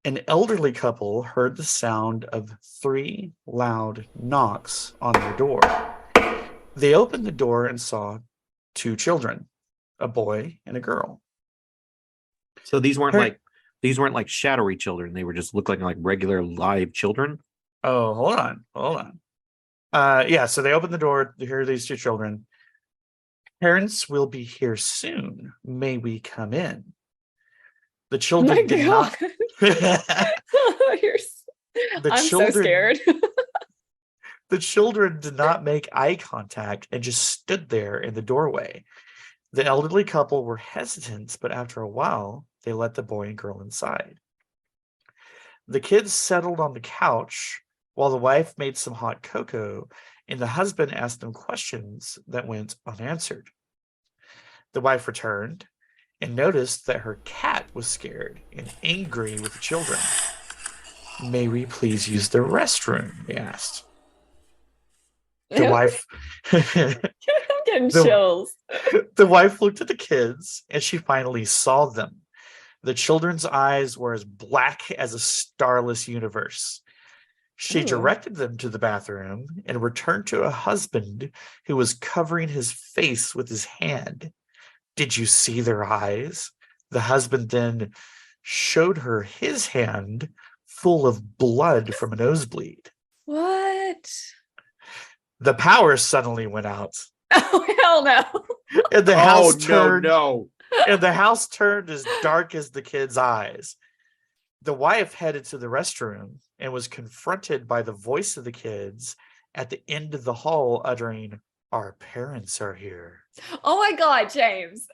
Speaker 4: An elderly couple heard the sound of 3 loud knocks on their door. They opened the door and saw 2 children, a boy and a girl.
Speaker 3: So these weren't
Speaker 4: Her-
Speaker 3: like shadowy children. They were just looked like regular live children.
Speaker 4: Oh, hold on. Yeah, so they opened the door to hear these 2 children. Parents will be here soon. May we come in? The children
Speaker 2: My
Speaker 4: did
Speaker 2: God.
Speaker 4: not. The
Speaker 2: I'm so
Speaker 4: children-
Speaker 2: scared.
Speaker 4: The children did not make eye contact and just stood there in the doorway. The elderly couple were hesitant, but after a while, they let the boy and girl inside. The kids settled on the couch while the wife made some hot cocoa, and the husband asked them questions that went unanswered. The wife returned and noticed that her cat was scared and angry with the children. May we please use the restroom? They asked. The wife
Speaker 2: I'm getting
Speaker 4: The-
Speaker 2: chills.
Speaker 4: the wife looked at the kids and she finally saw them. The children's eyes were as black as a starless universe. She
Speaker 2: Ooh.
Speaker 4: directed them to the bathroom and returned to a husband who was covering his face with his hand. Did you see their eyes? The husband then showed her his hand full of blood from a nosebleed.
Speaker 2: What?
Speaker 4: The power suddenly went out,
Speaker 2: Oh, hell no.
Speaker 4: and the house turned.
Speaker 3: no.
Speaker 4: And the house turned as dark as the kids' eyes. The wife headed to the restroom and was confronted by the voice of the kids at the end of the hall, uttering, "Our parents are here."
Speaker 2: Oh my God, James.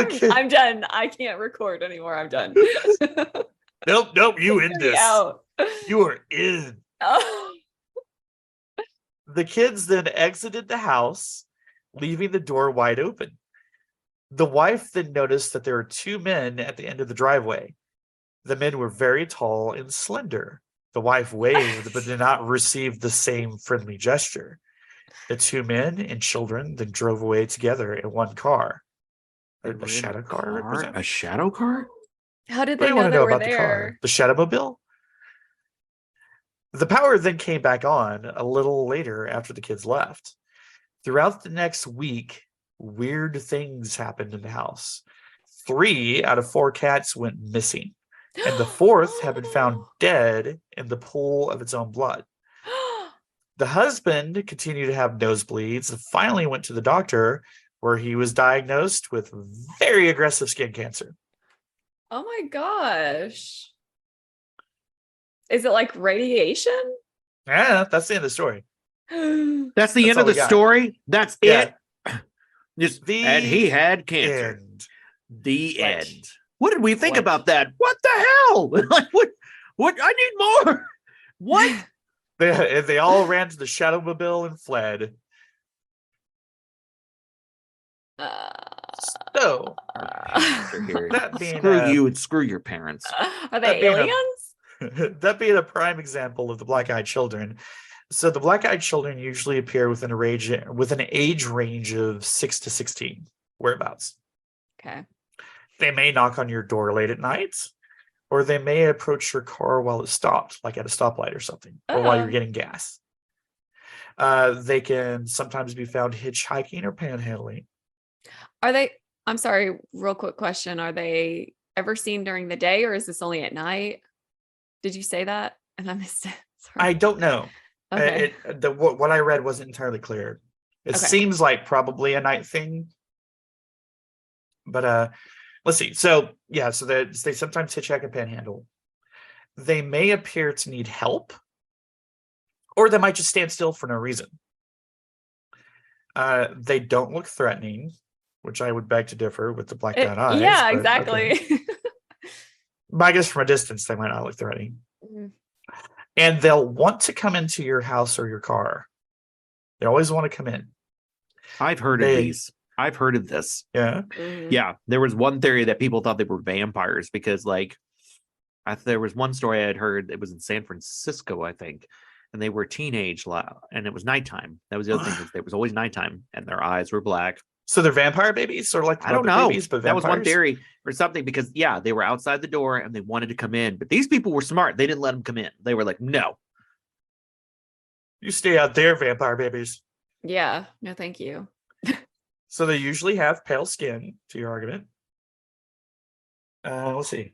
Speaker 4: kid-
Speaker 2: I'm done. I can't record anymore. I'm done.
Speaker 4: Nope, you in
Speaker 2: Get me
Speaker 4: this.
Speaker 2: out.
Speaker 4: You are in.
Speaker 2: Oh.
Speaker 4: The kids then exited the house, leaving the door wide open. The wife then noticed that there were 2 men at the end of the driveway. The men were very tall and slender. The wife waved, but did not receive the same friendly gesture. The 2 men and children then drove away together in one car. A shadow car? represent?
Speaker 3: A shadow car?
Speaker 2: How did
Speaker 4: What do
Speaker 2: they
Speaker 4: you
Speaker 2: know
Speaker 4: want to
Speaker 2: that
Speaker 4: know
Speaker 2: we're
Speaker 4: about the car?
Speaker 2: there?
Speaker 4: The Shadowmobile? The power then came back on a little later after the kids left. Throughout the next week, weird things happened in the house. 3 out of 4 cats went missing, and the 4th had been found dead in the pool of its own blood. The husband continued to have nosebleeds and finally went to the doctor, where he was diagnosed with very aggressive skin cancer.
Speaker 2: Oh my gosh. Is it like radiation?
Speaker 4: Yeah, that's the end of the story.
Speaker 3: That's the
Speaker 4: That's
Speaker 3: end
Speaker 4: all
Speaker 3: of
Speaker 4: we
Speaker 3: the
Speaker 4: got.
Speaker 3: story. That's
Speaker 4: Yeah.
Speaker 3: it. Just
Speaker 4: The
Speaker 3: and he had cancer.
Speaker 4: End.
Speaker 3: The
Speaker 4: Like,
Speaker 3: end. What did we think
Speaker 4: like-
Speaker 3: about that? What the hell? Like what? I need more. What?
Speaker 4: They all ran to the Shadowmobile and fled. So,
Speaker 3: Parents are here.
Speaker 4: That being,
Speaker 3: Screw you and screw your parents.
Speaker 2: Are they
Speaker 4: being a-
Speaker 2: aliens?
Speaker 4: that being a prime example of the black-eyed children. So the black-eyed children usually appear with an age range of 6 to 16, whereabouts.
Speaker 2: Okay.
Speaker 4: They may knock on your door late at night, or they may approach your car while it's stopped, like at a stoplight or something, or while you're
Speaker 2: Oh.
Speaker 4: getting gas. They can sometimes be found hitchhiking or panhandling.
Speaker 2: Are they, I'm sorry, real quick question. Are they ever seen during the day or is this only at night? Did you say that? And I missed it.
Speaker 4: I
Speaker 2: Sorry.
Speaker 4: don't know.
Speaker 2: Okay.
Speaker 4: What I read wasn't entirely clear. It
Speaker 2: Okay.
Speaker 4: seems like probably a night thing, but let's see. So yeah, so they sometimes hitchhike and panhandle. They may appear to need help, or they might just stand still for no reason. They don't look threatening, which I would beg to differ with the black dot eyes.
Speaker 2: Yeah,
Speaker 4: but
Speaker 2: exactly.
Speaker 4: okay. But I guess from a distance, they might not look threatening.
Speaker 2: Mhm.
Speaker 4: And they'll want to come into your house or your car. They always want to come in.
Speaker 3: I've heard of
Speaker 4: They-
Speaker 3: these. I've heard of this.
Speaker 4: Yeah.
Speaker 2: Mhm.
Speaker 3: Yeah, there was one theory that people thought they were vampires because, like, there was one story I had heard. It was in San Francisco, I think, and they were and it was nighttime. That was the other thing, is there was always nighttime, and their eyes were black,
Speaker 4: So they're vampire babies, sort of like the
Speaker 3: I don't
Speaker 4: Muppet
Speaker 3: know.
Speaker 4: Babies, but
Speaker 3: That was one
Speaker 4: vampires?
Speaker 3: theory or something because they were outside the door and they wanted to come in, but these people were smart. They didn't let them come in. They were like, no.
Speaker 4: You stay out there, vampire babies.
Speaker 2: Yeah. No, thank you.
Speaker 4: So they usually have pale skin, to your argument. Let's see.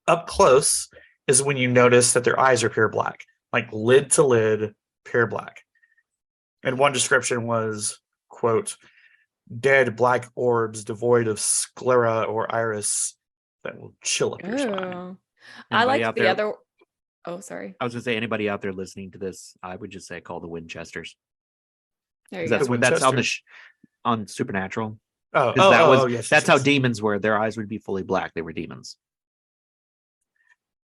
Speaker 4: Up close is when you notice that their eyes are pure black, like lid to lid, pure black. And one description was, quote, dead black orbs devoid of sclera or iris that will chill up your spine.
Speaker 2: Oh, I
Speaker 3: Anybody
Speaker 2: liked
Speaker 3: out
Speaker 2: the
Speaker 3: there?
Speaker 2: other. Oh, sorry.
Speaker 3: I was gonna say, anybody out there listening to this, I would just say call the Winchesters.
Speaker 2: There you
Speaker 3: That's
Speaker 2: go.
Speaker 3: what that's on the
Speaker 4: Winchester?
Speaker 3: on Supernatural.
Speaker 4: Oh,
Speaker 3: Because that was
Speaker 4: yes.
Speaker 3: that's how
Speaker 4: yes.
Speaker 3: demons were. Their eyes would be fully black. They were demons.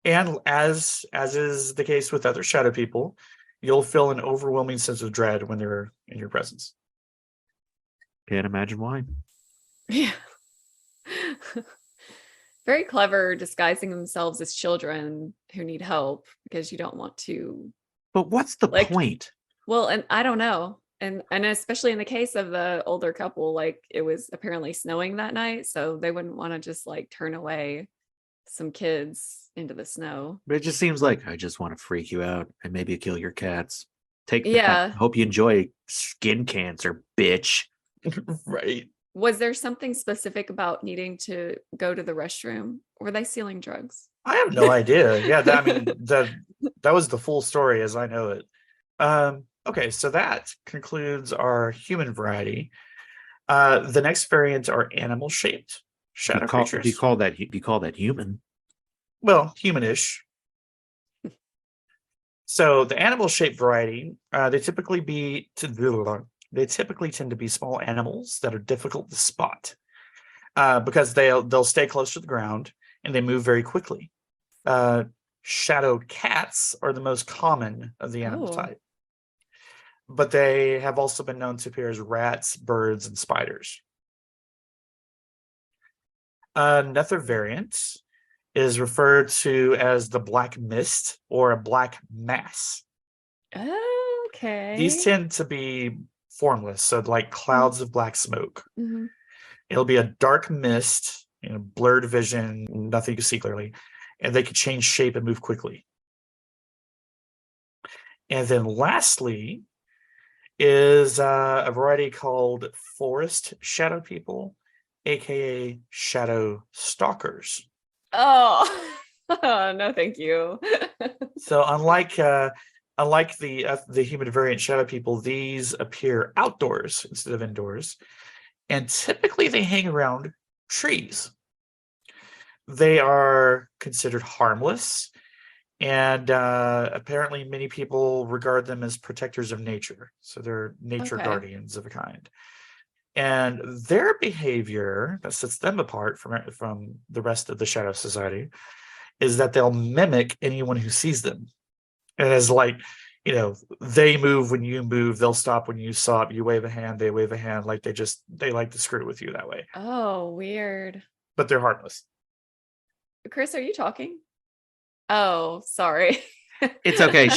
Speaker 4: And as is the case with other shadow people, you'll feel an overwhelming sense of dread when they're in your presence.
Speaker 3: Can't imagine why.
Speaker 2: Yeah. Very clever disguising themselves as children who need help because you don't want to.
Speaker 3: But what's the
Speaker 2: Like-
Speaker 3: point?
Speaker 2: Well, and I don't know. And especially in the case of the older couple, like it was apparently snowing that night, so they wouldn't want to just like turn away some kids into the snow.
Speaker 3: But it just seems like I just want to freak you out and maybe kill your cats. Take the
Speaker 2: Yeah.
Speaker 3: hope you enjoy skin cancer, bitch.
Speaker 4: Right.
Speaker 2: Was there something specific about needing to go to the restroom? Were they stealing drugs?
Speaker 4: I have no idea. Yeah, that was the full story as I know it. Okay, so that concludes our human variety. The next variant are animal shaped shadow creatures.
Speaker 3: Do you call that human?
Speaker 4: Well, humanish. So the animal shaped variety, they typically tend to be small animals that are difficult to spot because they'll stay close to the ground and they move very quickly. Shadow cats are the most common of the animal
Speaker 2: Oh.
Speaker 4: type, but they have also been known to appear as rats, birds, and spiders. Another variant is referred to as the black mist or a black mass.
Speaker 2: Okay.
Speaker 4: These tend to be formless, so like clouds of black smoke.
Speaker 2: Mhm.
Speaker 4: It'll be a dark mist, blurred vision, nothing you can see clearly, and they can change shape and move quickly. And then lastly is a variety called forest shadow people, aka shadow stalkers.
Speaker 2: Oh, no, thank you.
Speaker 4: So unlike the human variant shadow people, these appear outdoors instead of indoors, and typically they hang around trees. They are considered harmless, and apparently many people regard them as protectors of nature. So they're nature
Speaker 2: Okay.
Speaker 4: guardians of a kind. And their behavior that sets them apart from the rest of the shadow society is that they'll mimic anyone who sees them. And as like, they move when you move, they'll stop when you stop, you wave a hand, they wave a hand, like they like to screw with you that way.
Speaker 2: Oh, weird.
Speaker 4: But they're harmless.
Speaker 2: Chris, are you talking? Oh, sorry.
Speaker 3: It's okay.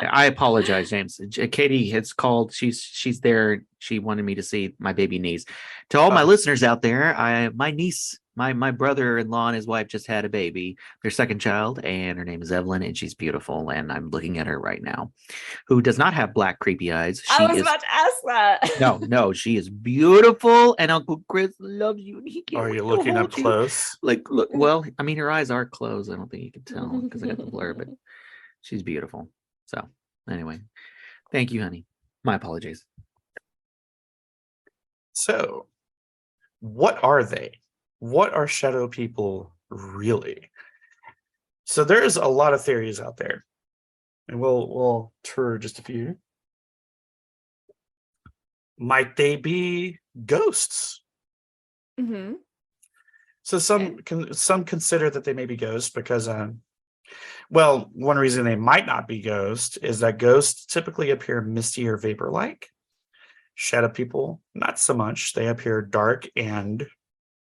Speaker 3: I apologize, James. Katie has called. She's there. She wanted me to see my baby niece. To all my listeners out there, my niece, my brother-in-law and his wife just had a baby, their second child, and her name is Evelyn, and she's beautiful. And I'm looking at her right now, who does not have black creepy eyes.
Speaker 2: I was about to ask that.
Speaker 3: No, she is beautiful, and Uncle Chris loves you. And he can't
Speaker 4: Are
Speaker 3: wait
Speaker 4: you
Speaker 3: to
Speaker 4: looking up
Speaker 3: hold you.
Speaker 4: close?
Speaker 3: Like, look. Well, I mean, her eyes are closed. I don't think you can tell because I got the blur, but. She's beautiful. So anyway, thank you, honey. My apologies.
Speaker 4: So, what are they? What are shadow people really? So there's a lot of theories out there, and we'll tour just a few. Might they be ghosts?
Speaker 2: Mm-hmm.
Speaker 4: So some consider that they may be ghosts because well, one reason they might not be ghosts is that ghosts typically appear misty or vapor-like. Shadow people, not so much. They appear dark and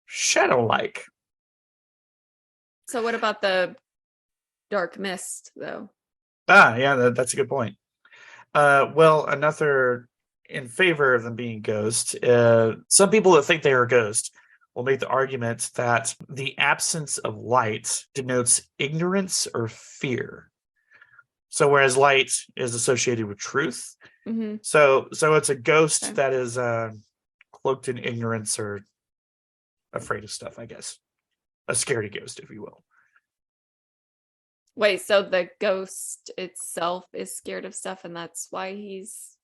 Speaker 4: shadow-like.
Speaker 2: So what about the dark mist, though?
Speaker 4: Yeah, that's a good point. Well, another in favor of them being ghosts. Some people that think they are ghosts will make the argument that the absence of light denotes ignorance or fear. So whereas light is associated with truth, so it's a ghost that is cloaked in ignorance or afraid of stuff, I guess. A scaredy ghost, if you will.
Speaker 2: Wait, so the ghost itself is scared of stuff, and that's why he's...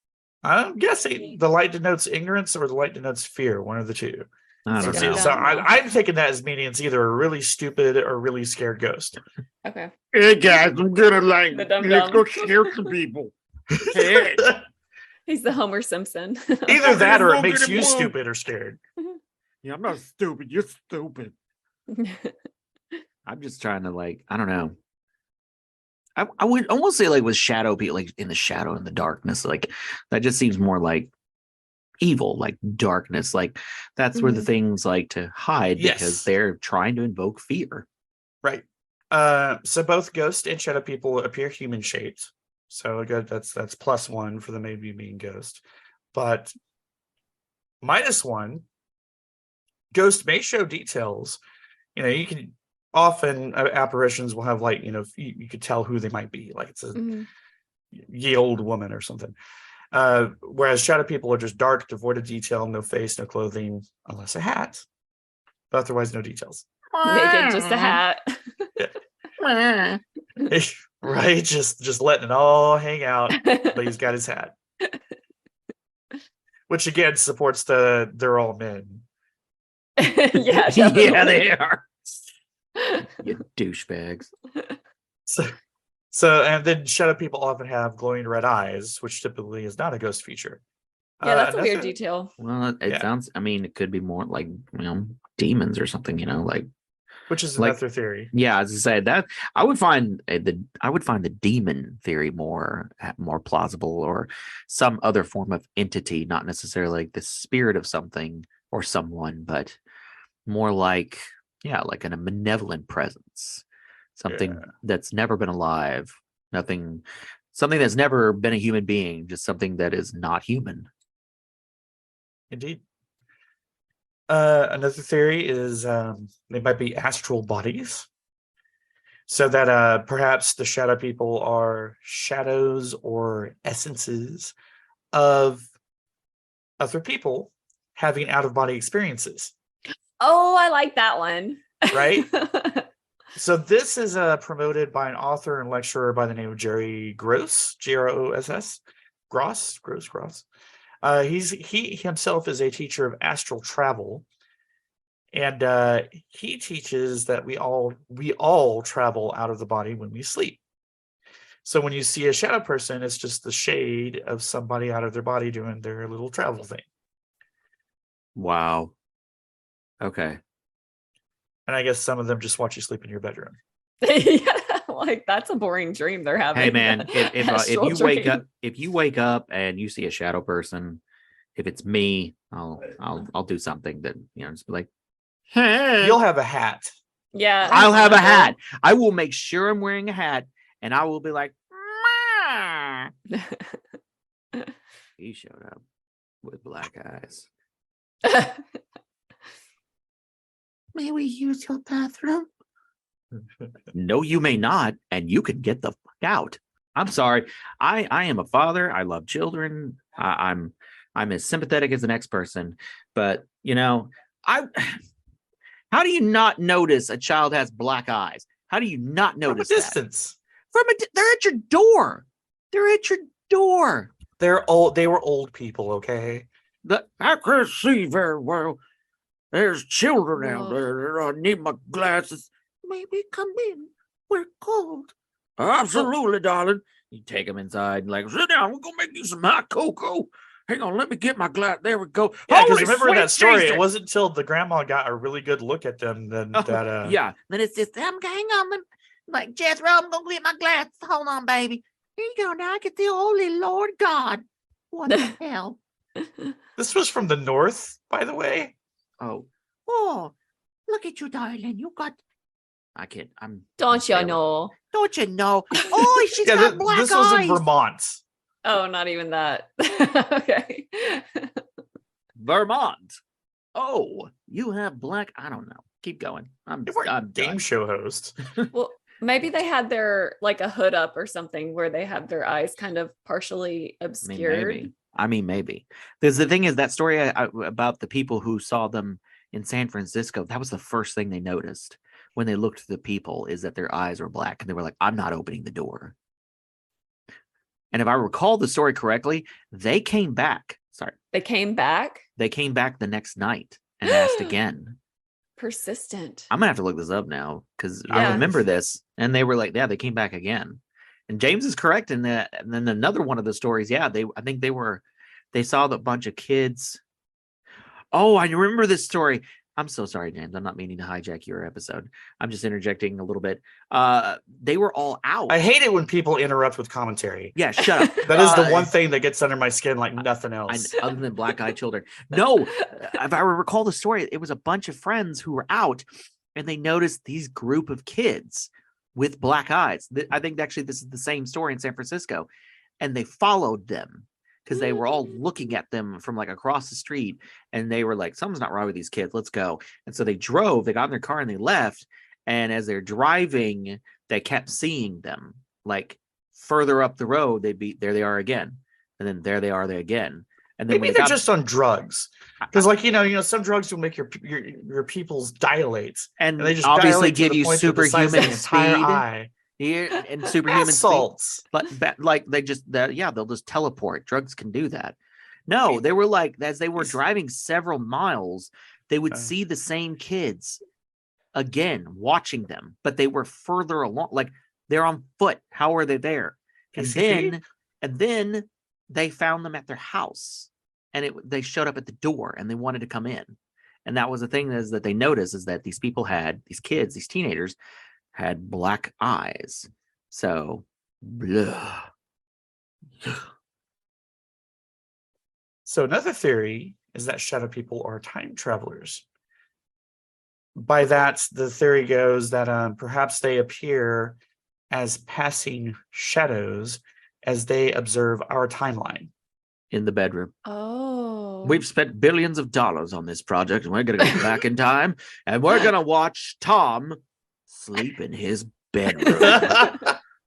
Speaker 4: I'm guessing the light denotes ignorance or the light denotes fear, one of the two.
Speaker 3: I don't know.
Speaker 4: So I'm taking that as meaning it's either a really stupid or really scared ghost.
Speaker 2: Okay.
Speaker 5: Hey guys, I'm gonna like
Speaker 2: The dum-dum.
Speaker 5: let's go scare some people. Hey.
Speaker 2: He's the Homer Simpson.
Speaker 4: Either that or it makes
Speaker 5: Look at
Speaker 4: you
Speaker 5: him.
Speaker 4: stupid or scared.
Speaker 5: Yeah, I'm not stupid. You're stupid.
Speaker 3: I'm just trying to like, I don't know. I would almost say like with shadow people, like in the shadow and the darkness, like that just seems more like evil, like darkness. Like that's where the things like to hide because they're trying to invoke fear.
Speaker 4: Right. So both ghost and shadow people appear human shaped. So good, that's +1 for the maybe being ghost. But -1, ghost may show details. You can often apparitions will have like, you could tell who they might be, like it's a ye old woman or something. Whereas shadow people are just dark, devoid of detail, no face, no clothing, unless a hat. But otherwise, no details.
Speaker 2: Naked, just a hat.
Speaker 4: Right, just letting it all hang out, but he's got his hat. Which again supports they're all men.
Speaker 2: Yeah,
Speaker 3: Yeah, they are. You douchebags.
Speaker 4: So and then shadow people often have glowing red eyes, which typically is not a ghost feature.
Speaker 2: Yeah, that's a weird detail.
Speaker 3: Well, it sounds, I mean, it could be more like, demons or something, like.
Speaker 4: Which is
Speaker 3: like,
Speaker 4: another theory.
Speaker 3: Yeah, as I said, that I would find the demon theory more plausible, or some other form of entity, not necessarily like the spirit of something or someone, but more like like a malevolent presence, something that's never been alive, something that's never been a human being, just something that is not human.
Speaker 4: Indeed. Another theory is they might be astral bodies, so that perhaps the shadow people are shadows or essences of other people having out-of-body experiences.
Speaker 2: Oh, I like that one.
Speaker 4: Right? So this is promoted by an author and lecturer by the name of Jerry Gross, Gross. Gross. He himself is a teacher of astral travel, and he teaches that we all travel out of the body when we sleep. So when you see a shadow person, it's just the shade of somebody out of their body doing their little travel thing.
Speaker 3: Wow. Okay.
Speaker 4: And I guess some of them just watch you sleep in your bedroom.
Speaker 2: Yeah, like that's a boring dream they're having.
Speaker 3: Hey man, if you wake up and you see a shadow person, if it's me, I'll do something that just be like, hey,
Speaker 4: You'll have a hat.
Speaker 2: Yeah,
Speaker 3: I'll have a hat. I will make sure I'm wearing a hat, and I will be like, "Ma." He showed up with black eyes. May we use your bathroom? No, you may not, and you can get the fuck out. I'm sorry. I am a father. I love children. I'm as sympathetic as the next person, but how do you not notice a child has black eyes? How do you not notice
Speaker 4: From a distance?
Speaker 3: They're at your door. They're at your door.
Speaker 4: They're old. They were old people. Okay.
Speaker 5: I can't see very well. There's children out there. I need my glasses.
Speaker 3: Maybe come in. We're cold.
Speaker 5: Absolutely, darling.
Speaker 3: You take them inside and like, sit down.
Speaker 5: We're gonna make you some hot cocoa. Hang on, let me get my glass. There we go.
Speaker 4: Yeah, because
Speaker 5: Holy
Speaker 4: remember that
Speaker 5: sweet
Speaker 4: story.
Speaker 5: Jesus.
Speaker 4: It wasn't until the grandma got a really good look at them that.
Speaker 3: Yeah. Then it's just, hang on. Like, Jethro, I'm going to get my glass. Hold on, baby. Here you go now. Get the holy Lord God. What the hell?
Speaker 4: This was from the north, by the way.
Speaker 3: Oh, look at you, darling. You got... I can't.
Speaker 2: Don't you know?
Speaker 3: Don't you know? Oh, she's got black
Speaker 4: this
Speaker 3: eyes.
Speaker 4: was in Vermont.
Speaker 2: Oh, not even that. Okay.
Speaker 3: Vermont. Oh, you have black. I don't know. Keep going. I'm
Speaker 4: Game
Speaker 3: done.
Speaker 4: show host.
Speaker 2: Well, maybe they had their like a hood up or something where they had their eyes kind of partially obscured.
Speaker 3: Maybe. Because the thing is, that story about the people who saw them in San Francisco, that was the first thing they noticed when they looked at the people, is that their eyes were black, and they were like, "I'm not opening the door." And if I recall the story correctly, they came back. Sorry,
Speaker 2: They came back.
Speaker 3: they came back the next night and asked again.
Speaker 2: Persistent.
Speaker 3: I'm gonna have to look this up now because I
Speaker 2: Yeah.
Speaker 3: remember this. And they were like, yeah, they came back again. And James is correct in that. And then another one of the stories, I think they saw the bunch of kids. Oh, I remember this story. I'm so sorry, James. I'm not meaning to hijack your episode. I'm just interjecting a little bit. They were all out.
Speaker 4: I hate it when people interrupt with commentary.
Speaker 3: Yeah, shut up.
Speaker 4: That is the one thing that gets under my skin like nothing else.
Speaker 3: Other than black-eyed children. No, if I recall the story, it was a bunch of friends who were out, and they noticed these group of kids with black eyes. I think actually this is the same story in San Francisco, and they followed them because they were all looking at them from like across the street, and they were like, something's not right with these kids, let's go. And so they got in their car and they left, and as they're driving, they kept seeing them. Like further up the road, there they are again, and then there they are again. And then
Speaker 4: maybe they're just on drugs, because like some drugs will make your pupils dilate,
Speaker 3: and
Speaker 4: they just
Speaker 3: obviously
Speaker 4: dilate to
Speaker 3: give
Speaker 4: the
Speaker 3: you
Speaker 4: point that the size of
Speaker 3: superhuman
Speaker 4: the entire
Speaker 3: speed.
Speaker 4: eye.
Speaker 3: Yeah, and superhuman
Speaker 4: Salts.
Speaker 3: But like they'll just teleport. Drugs can do that. No, they were like, as they were driving several miles, they would see the same kids again, watching them, but they were further along. Like they're on foot. How are they there? And then they found them at their house, and they showed up at the door, and they wanted to come in. And that was the thing, is that they noticed is that these teenagers had black eyes. So, blah.
Speaker 4: So another theory is that shadow people are time travelers. By that, the theory goes that perhaps they appear as passing shadows as they observe our timeline.
Speaker 3: In the bedroom.
Speaker 2: Oh.
Speaker 3: We've spent billions of dollars on this project, and we're going to go back in time, and we're going to watch Tom sleep in his bedroom.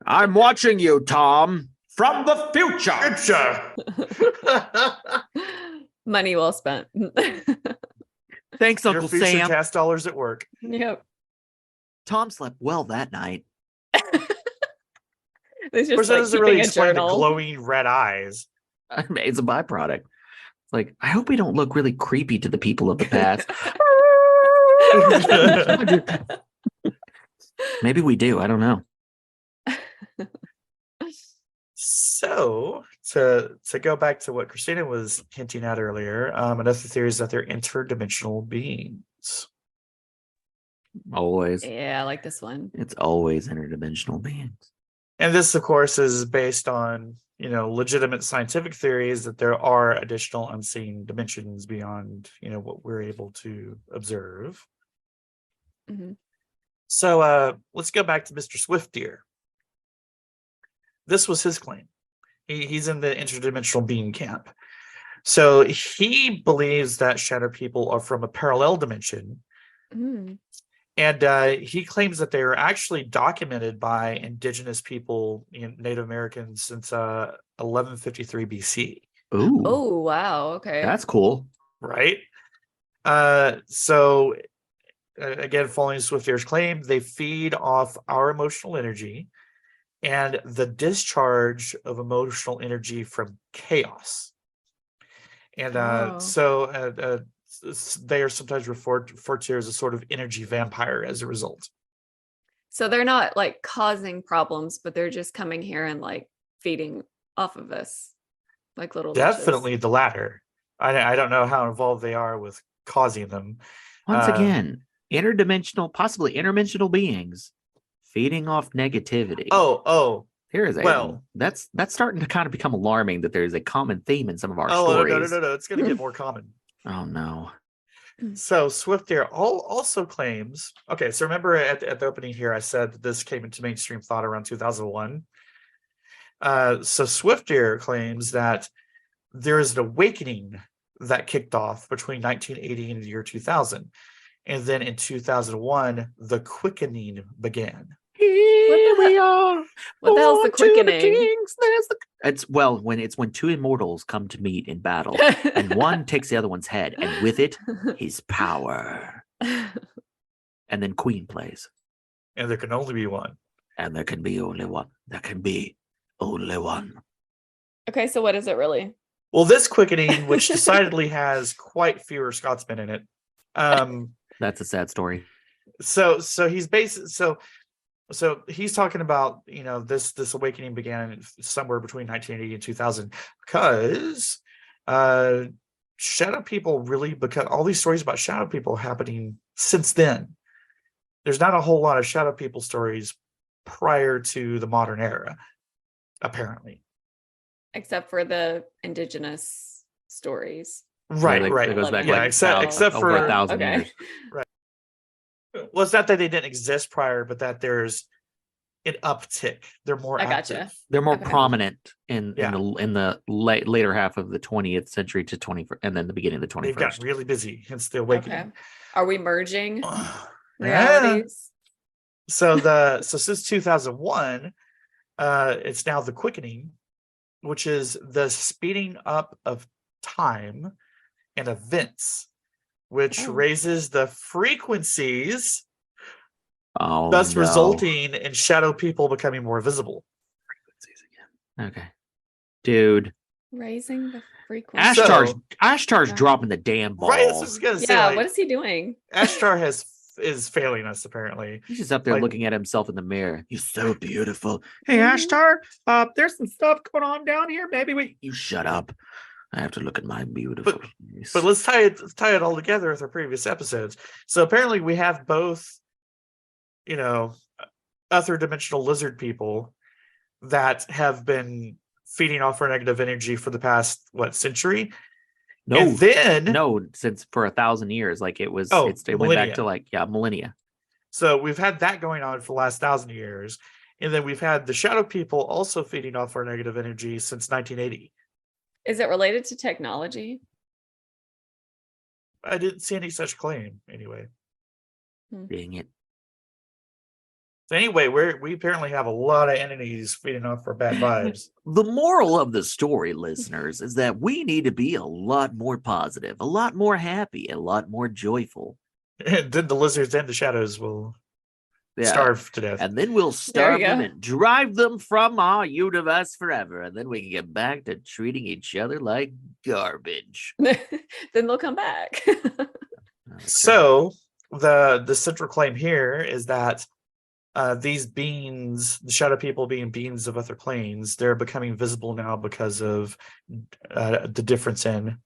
Speaker 3: I'm watching you, Tom, from the future.
Speaker 2: Money well spent.
Speaker 3: Thanks,
Speaker 4: Your
Speaker 3: Uncle
Speaker 4: future
Speaker 3: Sam.
Speaker 4: tax dollars at work.
Speaker 2: Yep.
Speaker 3: Tom slept well that night.
Speaker 2: It's
Speaker 4: Of course,
Speaker 2: just
Speaker 4: that
Speaker 2: like
Speaker 4: doesn't really
Speaker 2: keeping a
Speaker 4: explain the
Speaker 2: journal.
Speaker 4: glowing red eyes.
Speaker 3: It's a byproduct. It's like, I hope we don't look really creepy to the people of the past. Maybe we do. I don't know.
Speaker 4: So to go back to what Christina was hinting at earlier, another theory is that they're interdimensional beings.
Speaker 3: Always.
Speaker 2: Yeah, I like this one.
Speaker 3: It's always interdimensional beings.
Speaker 4: And this, of course, is based on, legitimate scientific theories that there are additional unseen dimensions beyond, what we're able to observe.
Speaker 2: Mm-hmm.
Speaker 4: So let's go back to Mr. Swiftdeer. This was his claim. He's in the interdimensional being camp. So he believes that shadow people are from a parallel dimension.
Speaker 2: Mm.
Speaker 4: And he claims that they are actually documented by indigenous people, Native Americans, since 1153 BC.
Speaker 3: Ooh.
Speaker 2: Oh, wow. Okay.
Speaker 3: That's cool.
Speaker 4: Right? So again, following Swiftdeer's claim, they feed off our emotional energy and the discharge of emotional energy from chaos. And they are sometimes referred to as a sort of energy vampire as a result.
Speaker 2: So they're not like causing problems, but they're just coming here and like feeding off of us like little
Speaker 4: Definitely
Speaker 2: leeches.
Speaker 4: the latter. I don't know how involved they are with causing them.
Speaker 3: Once again, possibly interdimensional beings feeding off negativity. Here is that's starting to kind of become alarming that there's a common theme in some of our stories.
Speaker 4: No. It's going to get more common.
Speaker 3: Oh, no.
Speaker 4: So Swiftdeer also claims, okay, so remember at the opening here, I said that this came into mainstream thought around 2001. So Swiftier claims that there is an awakening that kicked off between 1980 and the year 2000. And then in 2001, the quickening began.
Speaker 3: Here
Speaker 2: the-
Speaker 3: we are.
Speaker 2: What the hell's the
Speaker 3: born to
Speaker 2: quickening?
Speaker 3: kings. It's when two immortals come to meet in battle, and one takes the other one's head, and with it, his power. And then Queen plays,
Speaker 4: And there can only be one.
Speaker 3: and there can be only one. There can be only one.
Speaker 2: Okay, so what is it really?
Speaker 4: Well, this quickening, which decidedly has quite fewer Scotsmen in it.
Speaker 3: That's a sad story.
Speaker 4: So he's talking about, this awakening began somewhere between 1980 and 2000 because shadow people really, because all these stories about shadow people happening since then. There's not a whole lot of shadow people stories prior to the modern era, apparently.
Speaker 2: Except for the indigenous stories.
Speaker 4: Right,
Speaker 3: that
Speaker 4: right.
Speaker 3: goes back
Speaker 4: Yeah,
Speaker 3: like
Speaker 4: except
Speaker 3: over
Speaker 4: for
Speaker 3: 1,000
Speaker 2: okay.
Speaker 3: years.
Speaker 4: Well, it's not that they didn't exist prior, but that there's an uptick. They're more
Speaker 2: I gotcha.
Speaker 4: active.
Speaker 3: They're more
Speaker 2: Okay.
Speaker 3: prominent in
Speaker 4: Yeah.
Speaker 3: the later half of the 20th century to 21st, and then the beginning of the
Speaker 4: They've
Speaker 3: 21st.
Speaker 4: gotten really busy, hence the awakening.
Speaker 2: Okay. Are we merging
Speaker 4: Yeah.
Speaker 2: realities?
Speaker 4: So since 2001, it's now the quickening, which is the speeding up of time and events, which
Speaker 2: Oh.
Speaker 4: raises the frequencies,
Speaker 3: Oh,
Speaker 4: thus
Speaker 3: no.
Speaker 4: resulting in shadow people becoming more visible.
Speaker 3: Okay, dude.
Speaker 2: Raising the frequency.
Speaker 4: So-
Speaker 3: Ashtar's
Speaker 2: Yeah.
Speaker 3: dropping the damn ball.
Speaker 4: Right, this is gonna say,
Speaker 2: Yeah,
Speaker 4: like,
Speaker 2: what is he doing?
Speaker 4: Ashtar is failing us apparently.
Speaker 3: He's just up there
Speaker 4: like-
Speaker 3: looking at himself in the mirror. You're so beautiful. Hey,
Speaker 2: Mhm.
Speaker 3: Ashtar, there's some stuff going on down here. Maybe you shut up. I have to look at my beautiful. face.
Speaker 4: But let's tie it all together with our previous episodes. So apparently we have both, other dimensional lizard people that have been feeding off our negative energy for the past century?
Speaker 3: no,
Speaker 4: And then
Speaker 3: no, since for 1,000 years, like it was.
Speaker 4: Oh,
Speaker 3: it went back
Speaker 4: millennia.
Speaker 3: to millennia.
Speaker 4: So we've had that going on for the last 1,000 years. And then we've had the shadow people also feeding off our negative energy since 1980.
Speaker 2: Is it related to technology?
Speaker 4: I didn't see any such claim anyway.
Speaker 3: Dang it.
Speaker 4: So anyway, we apparently have a lot of entities feeding off our bad vibes.
Speaker 3: The moral of the story, listeners, is that we need to be a lot more positive, a lot more happy, a lot more joyful.
Speaker 4: And then the lizards and the shadows will
Speaker 3: Yeah.
Speaker 4: starve to death.
Speaker 3: And then we'll
Speaker 2: There
Speaker 3: starve
Speaker 2: you
Speaker 3: them
Speaker 2: go.
Speaker 3: and drive them from our universe forever. And then we can get back to treating each other like garbage.
Speaker 2: Then they'll come back.
Speaker 3: Okay.
Speaker 4: So the central claim here is that these beings, the shadow people being beings of other planes, they're becoming visible now because of the difference in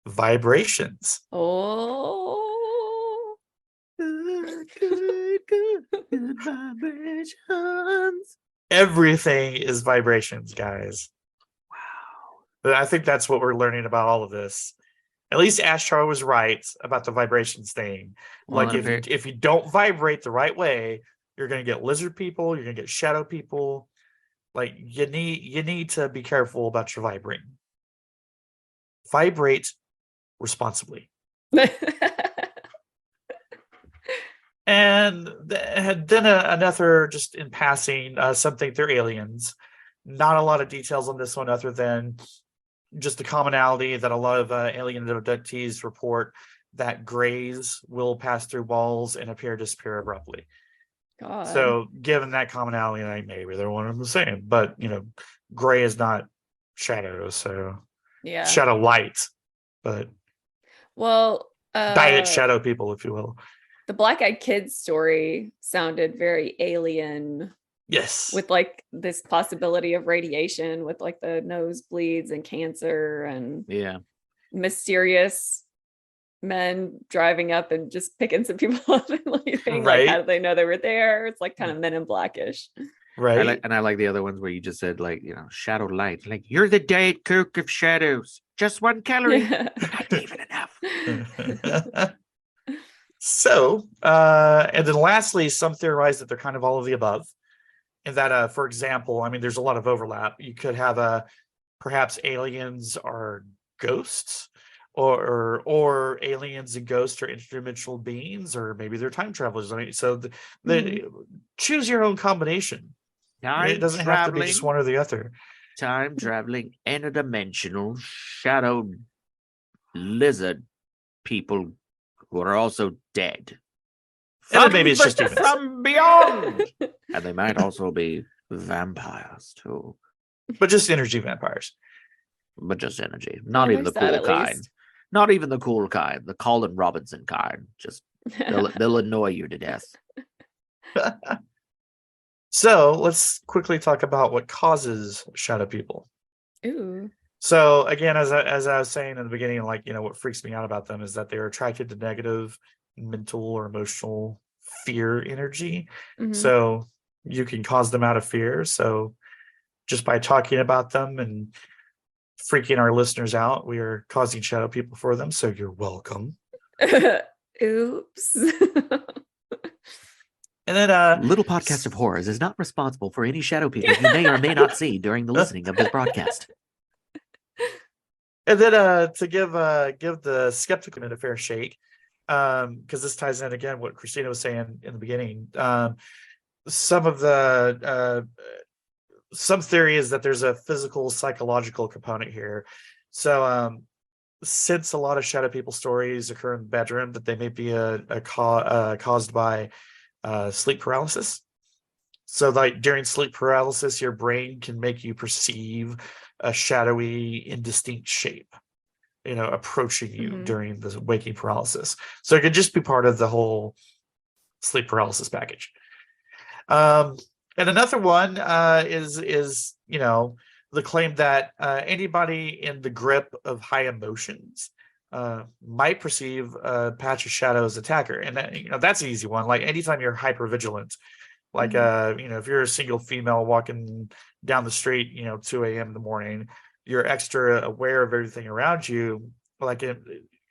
Speaker 4: vibrations.
Speaker 2: Oh.
Speaker 3: Good vibrations.
Speaker 4: Everything is vibrations, guys.
Speaker 3: Wow.
Speaker 4: But I think that's what we're learning about all of this. At least Ashtar was right about the vibrations thing.
Speaker 3: Well,
Speaker 4: Like if you don't vibrate the right way, you're gonna get lizard people, you're gonna get shadow people. Like you need to be careful about your vibrating. Vibrate responsibly. And then another, just in passing, some think they're aliens. Not a lot of details on this one other than just the commonality that a lot of alien abductees report that grays will pass through walls and disappear abruptly.
Speaker 2: God.
Speaker 4: So given that commonality, like maybe they're one of the same, but gray is not shadow, so
Speaker 2: yeah.
Speaker 4: shadow light, but
Speaker 2: Well,
Speaker 4: diet shadow people, if you will.
Speaker 2: the Black Eyed Kids story sounded very alien,
Speaker 4: Yes.
Speaker 2: with like this possibility of radiation, with like the nosebleeds and cancer and
Speaker 3: Yeah.
Speaker 2: mysterious men driving up and just picking some people up and leaving.
Speaker 4: Right.
Speaker 2: Like, how did they know they were there? It's like kind of Men in Blackish.
Speaker 4: right.
Speaker 3: I like the other ones where you just said shadow light. Like you're the diet coke of shadows. Just 1 calorie.
Speaker 2: Yeah.
Speaker 3: Not even enough.
Speaker 4: So, and then lastly, some theorize that they're kind of all of the above. and that for example, I mean, there's a lot of overlap. You could have perhaps aliens are ghosts, or aliens and ghosts are interdimensional beings, or maybe they're time travelers. I mean, so choose your own combination. It doesn't have to be just one or the other.
Speaker 5: Time traveling, interdimensional, shadow lizard people who are also dead.
Speaker 4: And then maybe it's just humans.
Speaker 5: From beyond. And they might also be vampires too.
Speaker 4: But just energy vampires.
Speaker 5: But just energy. Not
Speaker 2: Well,
Speaker 5: even the
Speaker 2: there's that
Speaker 5: cool
Speaker 2: at
Speaker 5: kind.
Speaker 2: least.
Speaker 5: Not even the cool kind. The Colin Robinson kind. Just they'll annoy you to death.
Speaker 4: So let's quickly talk about what causes shadow people.
Speaker 2: Ooh.
Speaker 4: So again, as I was saying in the beginning, like, what freaks me out about them is that they're attracted to negative mental or emotional fear energy.
Speaker 2: Mhm.
Speaker 4: So you can cause them out of fear. So just by talking about them and freaking our listeners out, we are causing shadow people for them. So you're welcome.
Speaker 2: Oops.
Speaker 4: And then
Speaker 3: Little Podcast of Horrors is not responsible for any shadow people you may or may not see during the listening of this broadcast.
Speaker 4: And then to give the skeptical a fair shake, because this ties in again what Christina was saying in the beginning. Some theory is that there's a physical psychological component here. So since a lot of shadow people stories occur in the bedroom, that they may be caused by sleep paralysis. So like during sleep paralysis, your brain can make you perceive a shadowy, indistinct shape, approaching you during the waking paralysis. So it could just be part of the whole sleep paralysis package. And another one is the claim that anybody in the grip of high emotions might perceive a patch of shadow as attacker, and that's an easy one. Like anytime you're hyper vigilant, like if you're a single female walking down the street, 2 a.m. in the morning, you're extra aware of everything around you. Like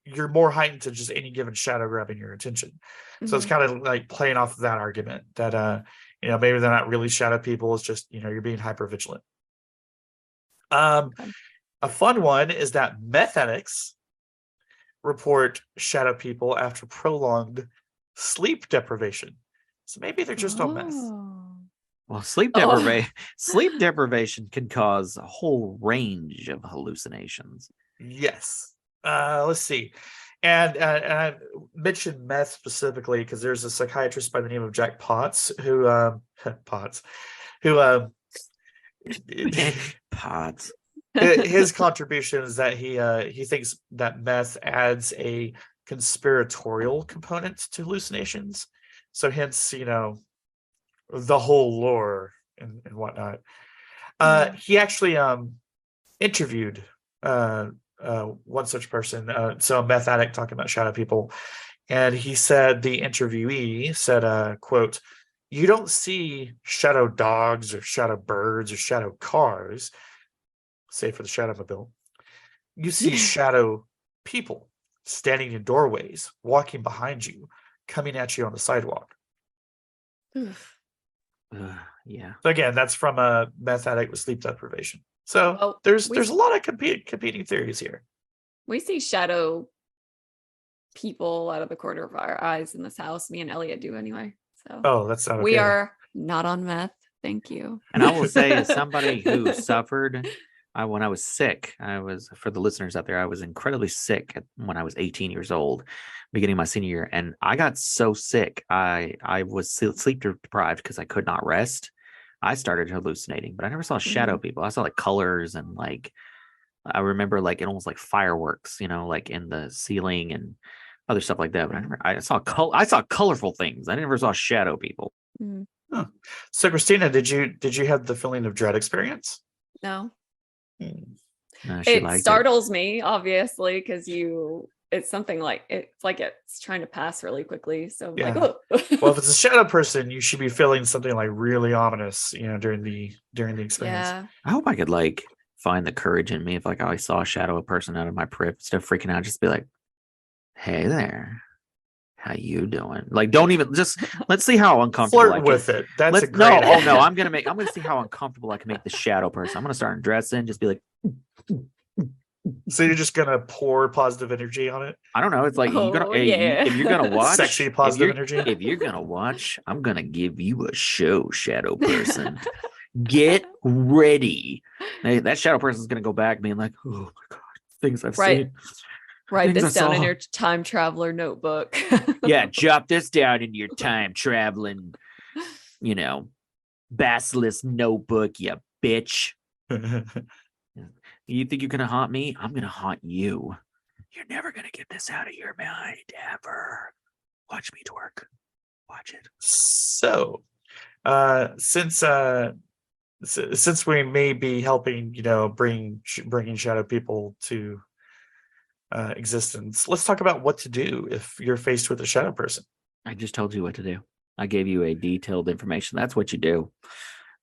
Speaker 4: you're more heightened to just any given shadow grabbing your attention. So it's kind of like playing off of that argument that maybe they're not really shadow people. It's just you're being hyper vigilant. A fun one is that meth addicts report shadow people after prolonged sleep deprivation. So maybe they're just on meth.
Speaker 3: Well, sleep deprivation can cause a whole range of hallucinations.
Speaker 4: Yes. Let's see. And I mentioned meth specifically because there's a psychiatrist by the name of Jack Potts who Potts his contribution is that he thinks that meth adds a conspiratorial component to hallucinations. So hence, the whole lore and whatnot. He actually interviewed one such person, so a meth addict talking about shadow people, and he said, the interviewee said, quote, "You don't see shadow dogs or shadow birds or shadow cars, save for the Shadowmobile. You see shadow people standing in doorways, walking behind you, coming at you on the sidewalk."
Speaker 3: Yeah.
Speaker 4: So again, that's from a meth addict with sleep deprivation. So there's a lot of competing theories here.
Speaker 2: We see shadow people out of the corner of our eyes in this house. Me and Elliot do anyway. So
Speaker 4: That's not okay.
Speaker 2: We are not on meth. Thank you.
Speaker 3: And I will say, as somebody who suffered, when I was sick, for the listeners out there, I was incredibly sick when I was 18 years old, beginning my senior year. And I got so sick, I was sleep deprived because I could not rest. I started hallucinating, but I never saw shadow people. I saw like colors and like, I remember like it almost like fireworks, like in the ceiling and other stuff like that. But I saw colorful things. I never saw shadow people.
Speaker 4: Huh. So Christina, did you have the feeling of dread experience?
Speaker 2: No.
Speaker 3: No,
Speaker 2: It startles me, obviously, because it's something like it's trying to pass really quickly. So I'm like, oh.
Speaker 4: Well, if it's a shadow person, you should be feeling something like really ominous, during the experience.
Speaker 2: Yeah.
Speaker 3: I hope I could like find the courage in me if like I saw a shadow person out of my prep, instead of freaking out, just be like, "Hey there, How you doing? Like, don't even just let's see how uncomfortable I
Speaker 4: Flirt
Speaker 3: can.
Speaker 4: with it. That's a
Speaker 3: Let's
Speaker 4: great
Speaker 3: no, oh
Speaker 4: idea.
Speaker 3: no, I'm gonna see how uncomfortable I can make the shadow person. I'm gonna start dressing, just be like,
Speaker 4: So you're just gonna pour positive energy on it?
Speaker 3: I don't know. It's like you're gonna
Speaker 2: Oh,
Speaker 3: if you're gonna
Speaker 2: yeah.
Speaker 3: watch
Speaker 4: Sexy
Speaker 3: if
Speaker 4: positive
Speaker 3: you're-
Speaker 4: energy?
Speaker 3: If you're gonna watch, I'm gonna give you a show, shadow person. Get ready. That shadow person's gonna go back being like, oh my god, things I've
Speaker 2: Right.
Speaker 3: seen.
Speaker 2: Write
Speaker 3: Things I
Speaker 2: this down in
Speaker 3: saw.
Speaker 2: your time traveler notebook.
Speaker 3: Yeah, jot this down in your time traveling, basilisk notebook, you bitch. You think you're gonna haunt me? I'm gonna haunt you. You're never gonna get this out of your mind ever. Watch me twerk. Watch it.
Speaker 4: So, since we may be helping, bringing shadow people to existence, let's talk about what to do if you're faced with a shadow person.
Speaker 3: I just told you what to do. I gave you a detailed information. That's what you do.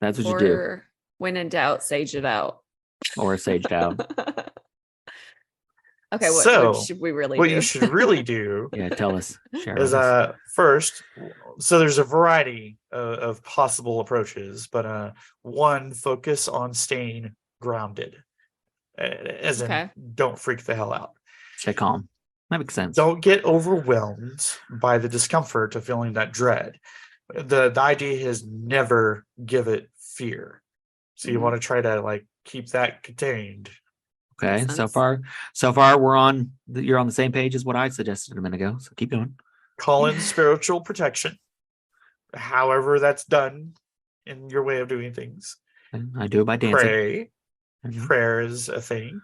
Speaker 3: That's what you do.
Speaker 2: Or when in doubt, sage it out.
Speaker 3: Or saged out.
Speaker 2: Okay,
Speaker 4: So,
Speaker 2: what should we really
Speaker 4: What
Speaker 2: do?
Speaker 4: you should really do
Speaker 3: Yeah, tell us. Share
Speaker 4: is
Speaker 3: with us.
Speaker 4: first, so there's a variety of possible approaches, but one, focus on staying grounded, as in
Speaker 2: Okay.
Speaker 4: don't freak the hell out.
Speaker 3: Stay calm. That makes sense.
Speaker 4: Don't get overwhelmed by the discomfort of feeling that dread. The idea is never give it fear. So you
Speaker 2: Mhm.
Speaker 4: want to try to like keep that contained.
Speaker 3: Okay.
Speaker 2: Makes
Speaker 3: So
Speaker 2: sense.
Speaker 3: far you're on the same page as what I suggested a minute ago. So keep going.
Speaker 4: Call in spiritual protection, however that's done in your way of doing things.
Speaker 3: And I do it by dancing.
Speaker 4: Pray.
Speaker 3: Mhm.
Speaker 4: Prayer is a thing.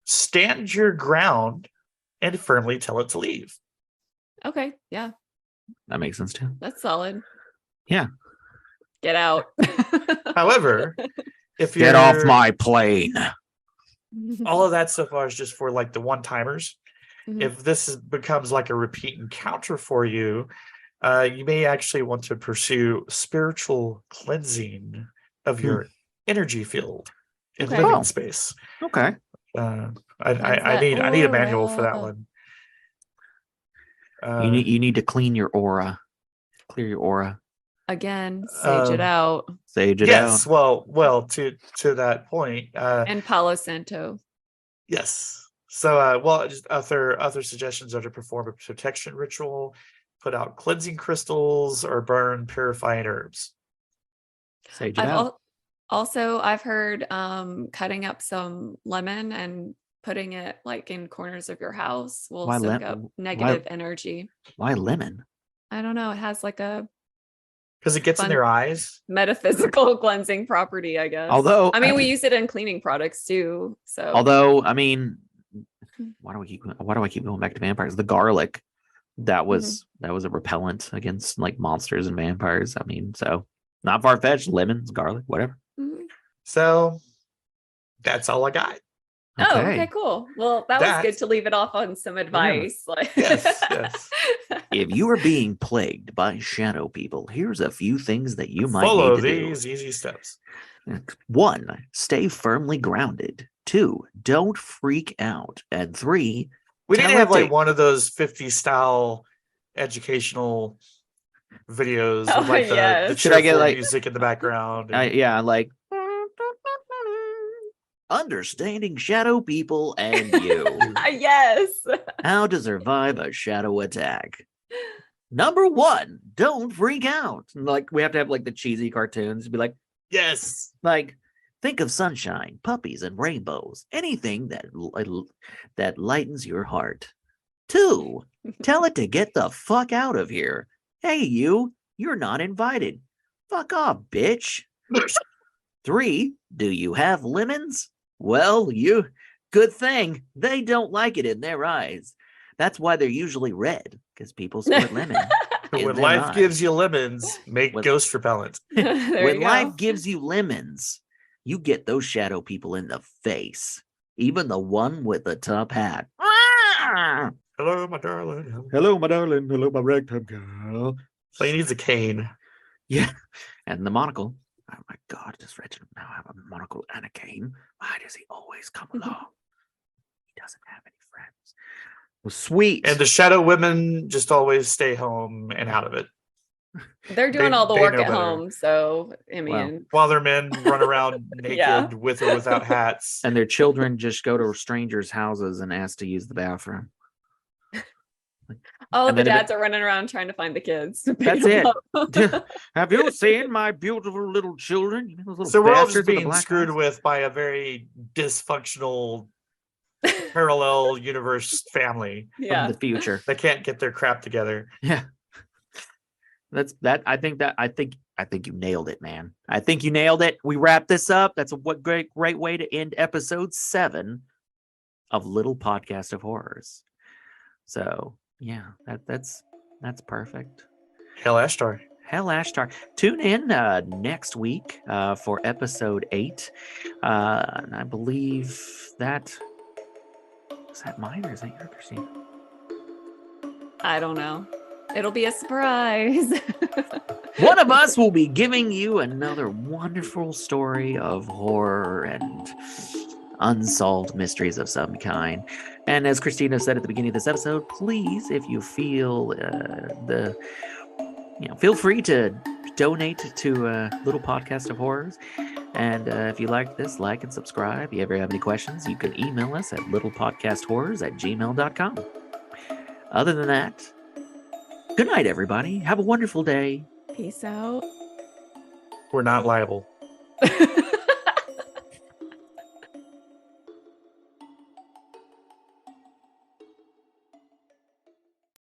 Speaker 4: Stand your ground and firmly tell it to leave.
Speaker 2: Okay, yeah,
Speaker 3: That makes sense too.
Speaker 2: that's solid.
Speaker 3: Yeah.
Speaker 2: Get out.
Speaker 4: However, if you're
Speaker 3: Get off my plane.
Speaker 4: all of that so far is just for like the one-timers.
Speaker 2: Mhm.
Speaker 4: If becomes like a repeat encounter for you, you may actually want to pursue spiritual cleansing of your energy field and
Speaker 2: Okay.
Speaker 4: living
Speaker 3: Oh.
Speaker 4: space.
Speaker 3: Okay.
Speaker 4: I need a manual for that
Speaker 2: aura.
Speaker 4: one.
Speaker 3: You need to clean your aura. Clear your aura.
Speaker 2: Again, sage it
Speaker 4: Um,
Speaker 2: out.
Speaker 3: Sage it
Speaker 4: yes,
Speaker 3: out.
Speaker 4: well, to that point,
Speaker 2: And Palo Santo.
Speaker 4: yes. So, just other suggestions are to perform a protection ritual, put out cleansing crystals, or burn purifying herbs.
Speaker 3: Sage it
Speaker 2: I've
Speaker 3: out.
Speaker 2: also I've heard cutting up some lemon and putting it like in corners of your house will
Speaker 3: Why
Speaker 2: soak
Speaker 3: lem-
Speaker 2: up
Speaker 3: why-
Speaker 2: negative energy.
Speaker 3: Why lemon?
Speaker 2: I don't know. It has like a
Speaker 4: Because it gets in
Speaker 2: Fun.
Speaker 4: their eyes.
Speaker 2: metaphysical cleansing property, I guess.
Speaker 3: Although
Speaker 2: I mean, we use it in cleaning products too. So
Speaker 3: I mean, why do I keep going back to vampires? The garlic that was a repellent against like monsters and vampires. I mean, so not far fetched. Lemons, garlic, whatever.
Speaker 2: Mhm.
Speaker 4: So that's all I got.
Speaker 2: Oh, okay, cool. Well, that was good
Speaker 4: That-
Speaker 2: to leave it off on some advice. Like
Speaker 4: Yes, yes.
Speaker 3: If you are being plagued by shadow people, here's a few things that you might
Speaker 4: Follow
Speaker 3: need to
Speaker 4: these easy steps.
Speaker 3: do. 1, stay firmly grounded. 2, don't freak out. And 3,
Speaker 4: We need to
Speaker 3: Tell
Speaker 4: have
Speaker 3: it
Speaker 4: like
Speaker 3: to-
Speaker 4: one of those 50 style educational videos
Speaker 2: Oh,
Speaker 4: with like the
Speaker 2: yes.
Speaker 3: Should I get,
Speaker 4: cheerful
Speaker 3: like-
Speaker 4: music in the background. and-
Speaker 3: yeah, like understanding shadow people and you.
Speaker 2: yes.
Speaker 3: How to survive a shadow attack. Number 1, don't freak out. Like we have to have like the cheesy cartoons be like
Speaker 4: Yes.
Speaker 3: think of sunshine, puppies, and rainbows. Anything that lightens your heart. 2, tell it to get the fuck out of here. Hey, you're not invited. Fuck off, bitch. 3, do you have lemons? Well, good thing they don't like it in their eyes. That's why they're usually red, because people squirt lemon. in
Speaker 4: When
Speaker 3: their
Speaker 4: life
Speaker 3: eyes.
Speaker 4: gives you lemons, make
Speaker 3: When-
Speaker 4: ghost repellent.
Speaker 2: There
Speaker 3: When
Speaker 2: you go.
Speaker 3: life gives you lemons, you get those shadow people in the face. Even the one with the top hat.
Speaker 4: Hello, my darling.
Speaker 3: Hello, my darling. Hello, my ragtime girl.
Speaker 4: So he needs a cane.
Speaker 3: Yeah. And the monocle. Oh my God, does Reginald now have a monocle and a cane? Why does he always come along? He doesn't have any friends. Was sweet.
Speaker 4: And the shadow women just always stay home and out of it.
Speaker 2: They're doing
Speaker 4: They-
Speaker 2: all the
Speaker 4: they
Speaker 2: work
Speaker 4: know
Speaker 2: at
Speaker 4: better.
Speaker 2: home, so I
Speaker 3: Well,
Speaker 2: mean,
Speaker 4: While their men run around naked
Speaker 2: Yeah.
Speaker 4: with or without hats.
Speaker 3: and their children just go to strangers' houses and ask to use the bathroom.
Speaker 2: all
Speaker 3: and
Speaker 2: the
Speaker 3: then
Speaker 2: dads are running around trying to find the kids. to pick
Speaker 3: That's
Speaker 2: them
Speaker 3: it.
Speaker 2: up.
Speaker 3: Have you seen my beautiful little children? You know, those little
Speaker 4: So we're all just
Speaker 3: bastards with the
Speaker 4: being
Speaker 3: black
Speaker 4: screwed
Speaker 3: eyes?
Speaker 4: with by a very dysfunctional parallel universe family
Speaker 3: From
Speaker 2: Yeah.
Speaker 3: the future.
Speaker 4: that can't get their crap together.
Speaker 3: Yeah. I think you nailed it, man. I think you nailed it. We wrap this up. That's a great way to end episode 7 of Little Podcast of Horrors. So yeah, that's perfect.
Speaker 4: Hell Ashtar.
Speaker 3: Hell Ashtar. Tune in next week for episode 8. And I believe that is that mine or is that your Christine?
Speaker 2: I don't know. It'll be a surprise.
Speaker 3: One of us will be giving you another wonderful story of horror and unsolved mysteries of some kind. And as Christina said at the beginning of this episode, please, if you feel feel free to donate to Little Podcast of Horrors. And if you like this, like and subscribe. If you ever have any questions, you can email us at littlepodcasthorrors@gmail.com. Other than that, good night, everybody. Have a wonderful day.
Speaker 2: Peace out.
Speaker 4: We're not liable.